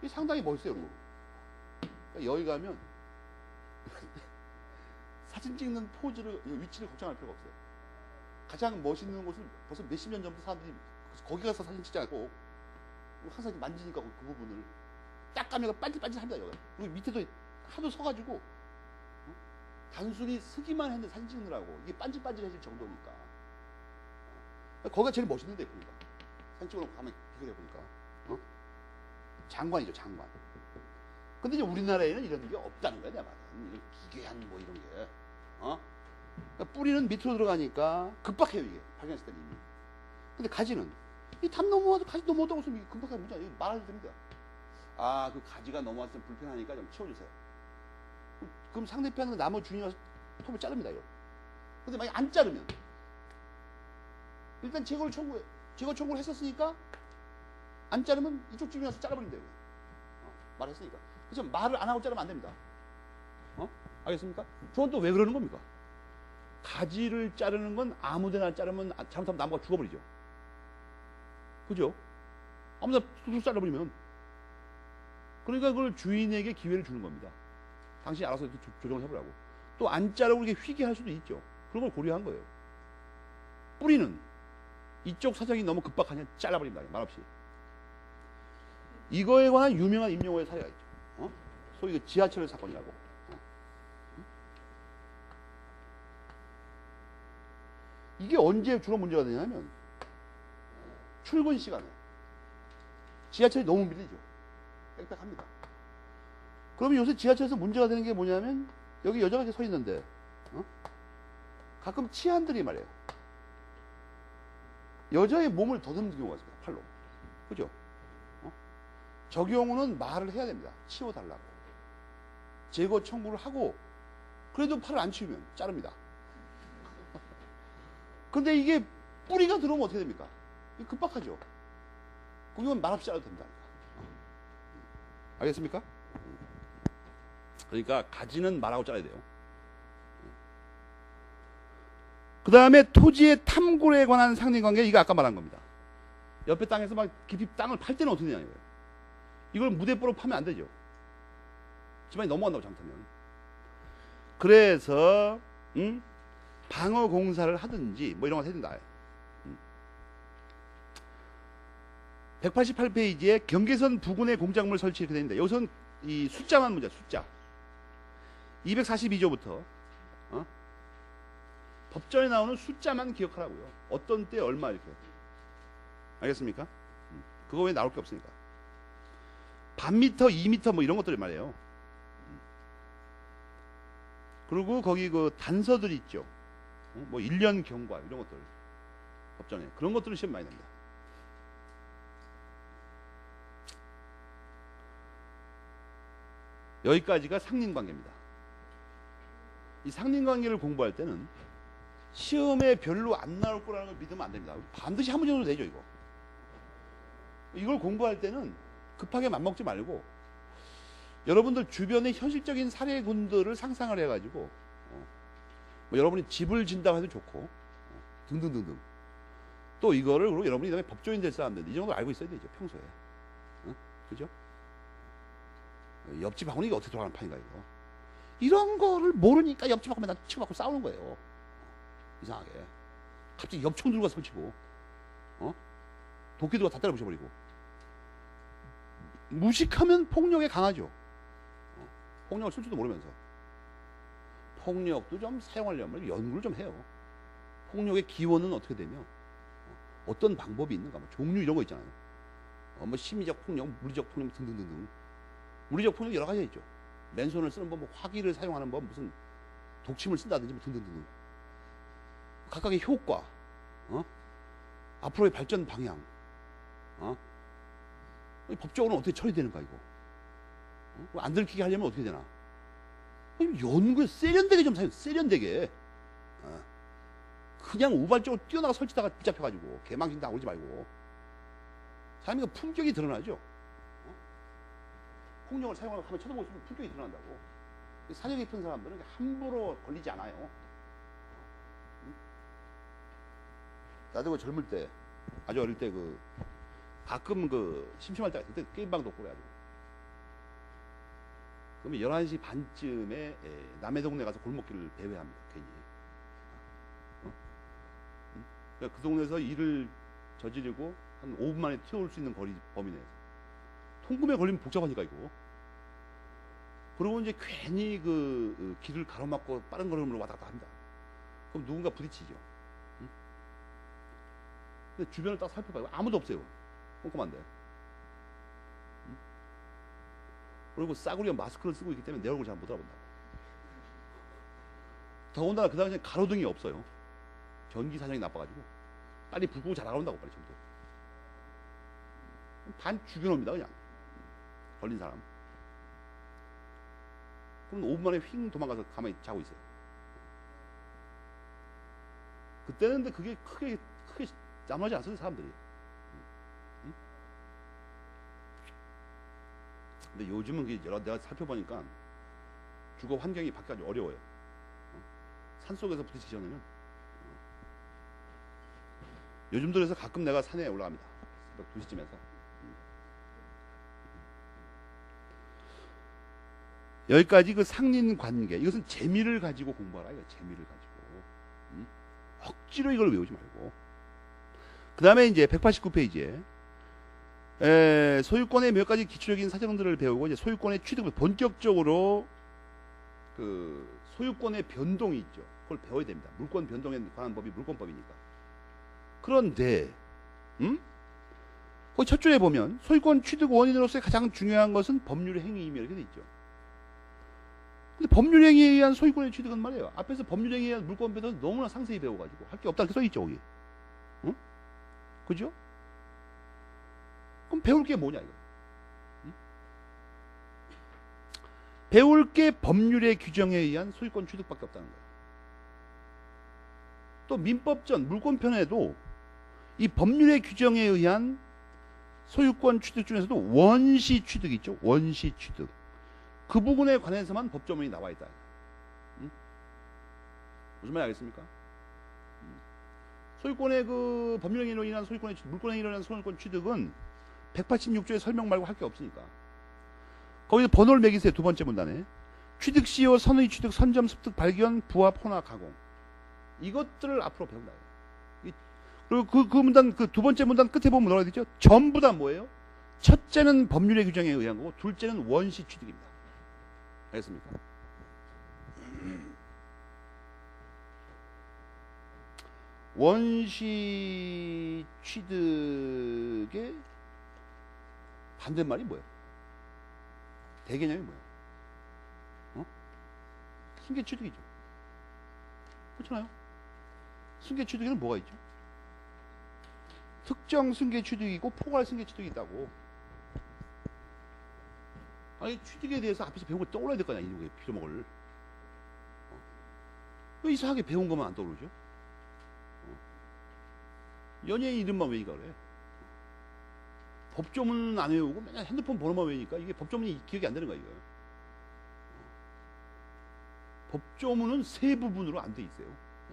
이게 상당히 멋있어요. 그리고 그러니까 여기 가면 사진 찍는 포즈를 위치를 걱정할 필요가 없어요. 가장 멋있는 곳은 벌써 몇십 년 전부터 사람들이 거기 가서 사진 찍지 않고 항상 만지니까 그 부분을 딱 가면 반질반질합니다. 여기. 그리고 밑에도 하도 서가지고 단순히 쓰기만 했는데 사진 찍느라고 이게 반질반질해질 정도니까 거기가 제일 멋있는데 보니까 사진 찍으러 가면 비교해 보니까 장관이죠 장관. 근데 이제 우리나라에는 이런 게 없다는 거야 내 말은. 기괴한 뭐 이런 게 그러니까 뿌리는 밑으로 들어가니까 급박해요 이게 발견했을 때는 이미. 근데 가지는 이 담 넘어와도 가지 넘어왔다고 해서 이게 급박한 문제 아니에요. 말해도 됩니다. 그 가지가 넘어왔을 때 불편하니까 좀 치워주세요. 그럼 상대편은 나무 주인이 와서 톱을 자릅니다 이거. 근데 만약 안 자르면 일단 제거를 청구해. 제거 청구를 했었으니까 안 자르면 이쪽 주변에서 잘라버린다. 말했으니까. 그렇죠? 말을 안 하고 자르면 안 됩니다. 알겠습니까? 저건 또 왜 그러는 겁니까? 가지를 자르는 건 아무데나 자르면 잘못하면 나무가 죽어버리죠. 그죠? 아무데나 툭툭 잘라버리면. 그러니까 그걸 주인에게 기회를 주는 겁니다. 당신이 알아서 조정을 해보라고. 또 안 자르고 이렇게 휘게 할 수도 있죠. 그런 걸 고려한 거예요. 뿌리는 이쪽 사정이 너무 급박하냐 잘라버립니다. 말없이. 이거에 관한 유명한 임용어의 사례가 있죠. 소위 그 지하철 사건이라고. 이게 언제 주로 문제가 되냐면 출근 시간에 지하철이 너무 밀리죠. 빽빽합니다. 그러면 요새 지하철에서 문제가 되는 게 뭐냐면 여기 여자가 이렇게 서 있는데 가끔 치안들이 말이에요. 여자의 몸을 더듬는 경우가 있습니다. 팔로. 그죠? 저 경우는 말을 해야 됩니다. 치워달라고. 제거 청구를 하고 그래도 팔을 안 치우면 자릅니다. 근데 이게 뿌리가 들어오면 어떻게 됩니까? 급박하죠. 그러면 말없이 자라도 됩니다. 알겠습니까? 그러니까 가지는 말하고 잘라야 돼요. 그 다음에 토지의 탐구에 관한 상린관계, 이거 아까 말한 겁니다. 옆에 땅에서 막 깊이 땅을 팔 때는 어떻게 되냐고요. 이걸 무대뽀로 파면 안 되죠. 집안이 넘어간다고 잘못하면. 그래서 방어 공사를 하든지 뭐 이런 거 해야 된다. 188페이지에 경계선 부근에 공작물 설치 이렇게 되는데 여기서는 이 숫자만 문제, 숫자. 242조부터 법전에 나오는 숫자만 기억하라고요. 어떤 때 얼마 이렇게. 알겠습니까? 그거 외에 나올 게 없으니까. 반미터, 2미터 뭐 이런 것들 말이에요. 그리고 거기 그 단서들이 있죠. 뭐 1년 경과 이런 것들. 법전에. 그런 것들은 시험 많이 납니다. 여기까지가 상린관계입니다. 이 상린관계를 공부할 때는 시험에 별로 안 나올 거라는 걸 믿으면 안 됩니다. 반드시 한 문제 정도 되죠, 이거. 이걸 공부할 때는 급하게 맘먹지 말고 여러분들 주변의 현실적인 사례군들을 상상을 해가지고 뭐 여러분이 집을 진다고 해도 좋고 등등등등. 또 이거를 그리고 여러분이 그다음에 법조인 될 사람들 이 정도 알고 있어야 되죠, 평소에. 그죠? 옆집하고는 이게 어떻게 돌아가는 판인가 이거. 이런 거를 모르니까 옆집하고 맨날 치고받고 싸우는 거예요. 이상하게. 갑자기 엽총 들고 가서 설치고 도끼 들고 다 때려 부셔버리고. 무식하면 폭력에 강하죠. 폭력을 쓸 줄도 모르면서. 폭력도 좀 사용하려면 연구를 좀 해요. 폭력의 기원은 어떻게 되며 어떤 방법이 있는가, 뭐 종류 이런 거 있잖아요. 뭐 심리적 폭력, 물리적 폭력 등등등등. 물리적 폭력 여러 가지가 있죠. 맨손을 쓰는 법, 뭐 화기를 사용하는 법, 무슨 독침을 쓴다든지 뭐 등등등. 각각의 효과, 앞으로의 발전 방향, 법적으로는 어떻게 처리되는가 이거. 안 들키게 하려면 어떻게 되나. 연구에 세련되게 좀 사용, 세련되게. 그냥 우발적으로 뛰어나가 설치다가 붙잡혀가지고 개망신 당하고 오지 말고. 사람이 품격이 드러나죠. 폭력을 사용하면 쳐다보고 있으면 품격이 드러난다고. 사려 깊은 사람들은 함부로 걸리지 않아요. 나도 그 젊을 때, 아주 어릴 때 가끔 심심할 때가 있을 때 게임방도 없고 그래가지고. 그러면 11시 반쯤에 남의 동네 가서 골목길을 배회합니다, 괜히. 그러니까 그 동네에서 일을 저지르고 한 5분 만에 튀어올 수 있는 거리 범위 내에서. 통금에 걸리면 복잡하니까 이거. 그리고 이제 괜히 길을 가로막고 빠른 걸음으로 왔다 갔다 합니다. 그럼 누군가 부딪히죠. 근데 주변을 딱 살펴봐요. 아무도 없어요. 꼼꼼한데. 그리고 싸구리가 마스크를 쓰고 있기 때문에 내 얼굴 잘 못 알아본다고. 더군다나 그 당시에 가로등이 없어요. 전기 사정이 나빠가지고 빨리 불 끄고 잘 나온다고 빨리 전부. 반 죽여놓습니다 그냥. 걸린 사람. 그럼 5분 만에 휙 도망가서 가만히 자고 있어요. 그때는 근데 그게 크게 짬나지 않습니다, 사람들이. 응? 근데 요즘은 내가 살펴보니까 주거 환경이 바뀌어서 어려워요. 산 속에서 부딪히기 전에는. 요즘 들어서 가끔 내가 산에 올라갑니다. 새벽 2시쯤에서. 여기까지 그 상린 관계, 이것은 재미를 가지고 공부하라. 이거 재미를 가지고. 억지로 이걸 외우지 말고. 그 다음에 이제 189페이지에 소유권의 몇 가지 기초적인 사정들을 배우고 이제 소유권의 취득을 본격적으로 그 소유권의 변동이 있죠. 그걸 배워야 됩니다. 물권 변동에 관한 법이 물권법이니까. 그런데 거기 첫 줄에 보면 소유권 취득 원인으로서의 가장 중요한 것은 법률 행위이며 이렇게 돼 있죠. 근데 법률 행위에 의한 소유권의 취득은 말이에요. 앞에서 법률 행위에 의한 물권 변동은 너무나 상세히 배워가지고 할 게 없다 이렇게 써 있죠, 거기. 응? 그죠? 그럼 배울 게 뭐냐 이거? 응? 배울 게 법률의 규정에 의한 소유권 취득밖에 없다는 거예요. 또 민법전 물권편에도 이 법률의 규정에 의한 소유권 취득 중에서도 원시 취득이 있죠. 원시 취득. 그 부분에 관해서만 법조문이 나와 있다. 응? 무슨 말이 알겠습니까? 소유권의 그 법률행위로 인한 소유권의 취득, 물권행위로 인한 소유권 취득은 186조의 설명 말고 할 게 없으니까. 거기서 번호를 매기세요. 두 번째 문단에. 취득 시효, 선의 취득, 선점, 습득, 발견, 부합, 혼합, 가공. 이것들을 앞으로 배운다. 그리고 그 문단, 그 두 번째 문단 끝에 보면 뭐라고 되죠? 전부 다 뭐예요? 첫째는 법률의 규정에 의한 거고, 둘째는 원시 취득입니다. 알겠습니까? 원시 취득의 반대말이 뭐예요? 대개념이 뭐예요? 승계 취득이죠. 그렇잖아요. 승계 취득에는 뭐가 있죠? 특정 승계 취득이고 포괄 승계 취득이 있다고. 아니 취득에 대해서 앞에서 배운 거 떠올라야 될 거 아니야. 이게 빌어먹을. 왜 이상하게 배운 것만 안 떠오르죠? 연예인 이름만 외우니까 그래. 법조문은 안 외우고 맨날 핸드폰 번호만 외우니까 이게 법조문이 기억이 안 되는 거야 이거. 법조문은 세 부분으로 안 돼 있어요.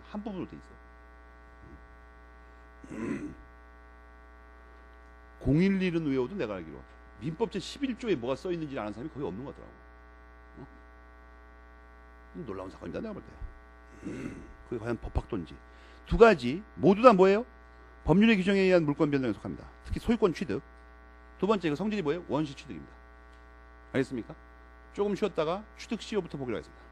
한 부분으로 돼 있어. 011은 외워도 내가 알기로 민법 제11조에 뭐가 써 있는지 아는 사람이 거의 없는 것 같더라고. 놀라운 사건이다 내가 볼 때. 그게 과연 법학도인지. 두 가지 모두 다 뭐예요? 법률의 규정에 의한 물권 변동에 속합니다. 특히 소유권 취득. 두 번째 그 성질이 뭐예요? 원시 취득입니다. 알겠습니까? 조금 쉬었다가 취득 시효부터 보기로 하겠습니다.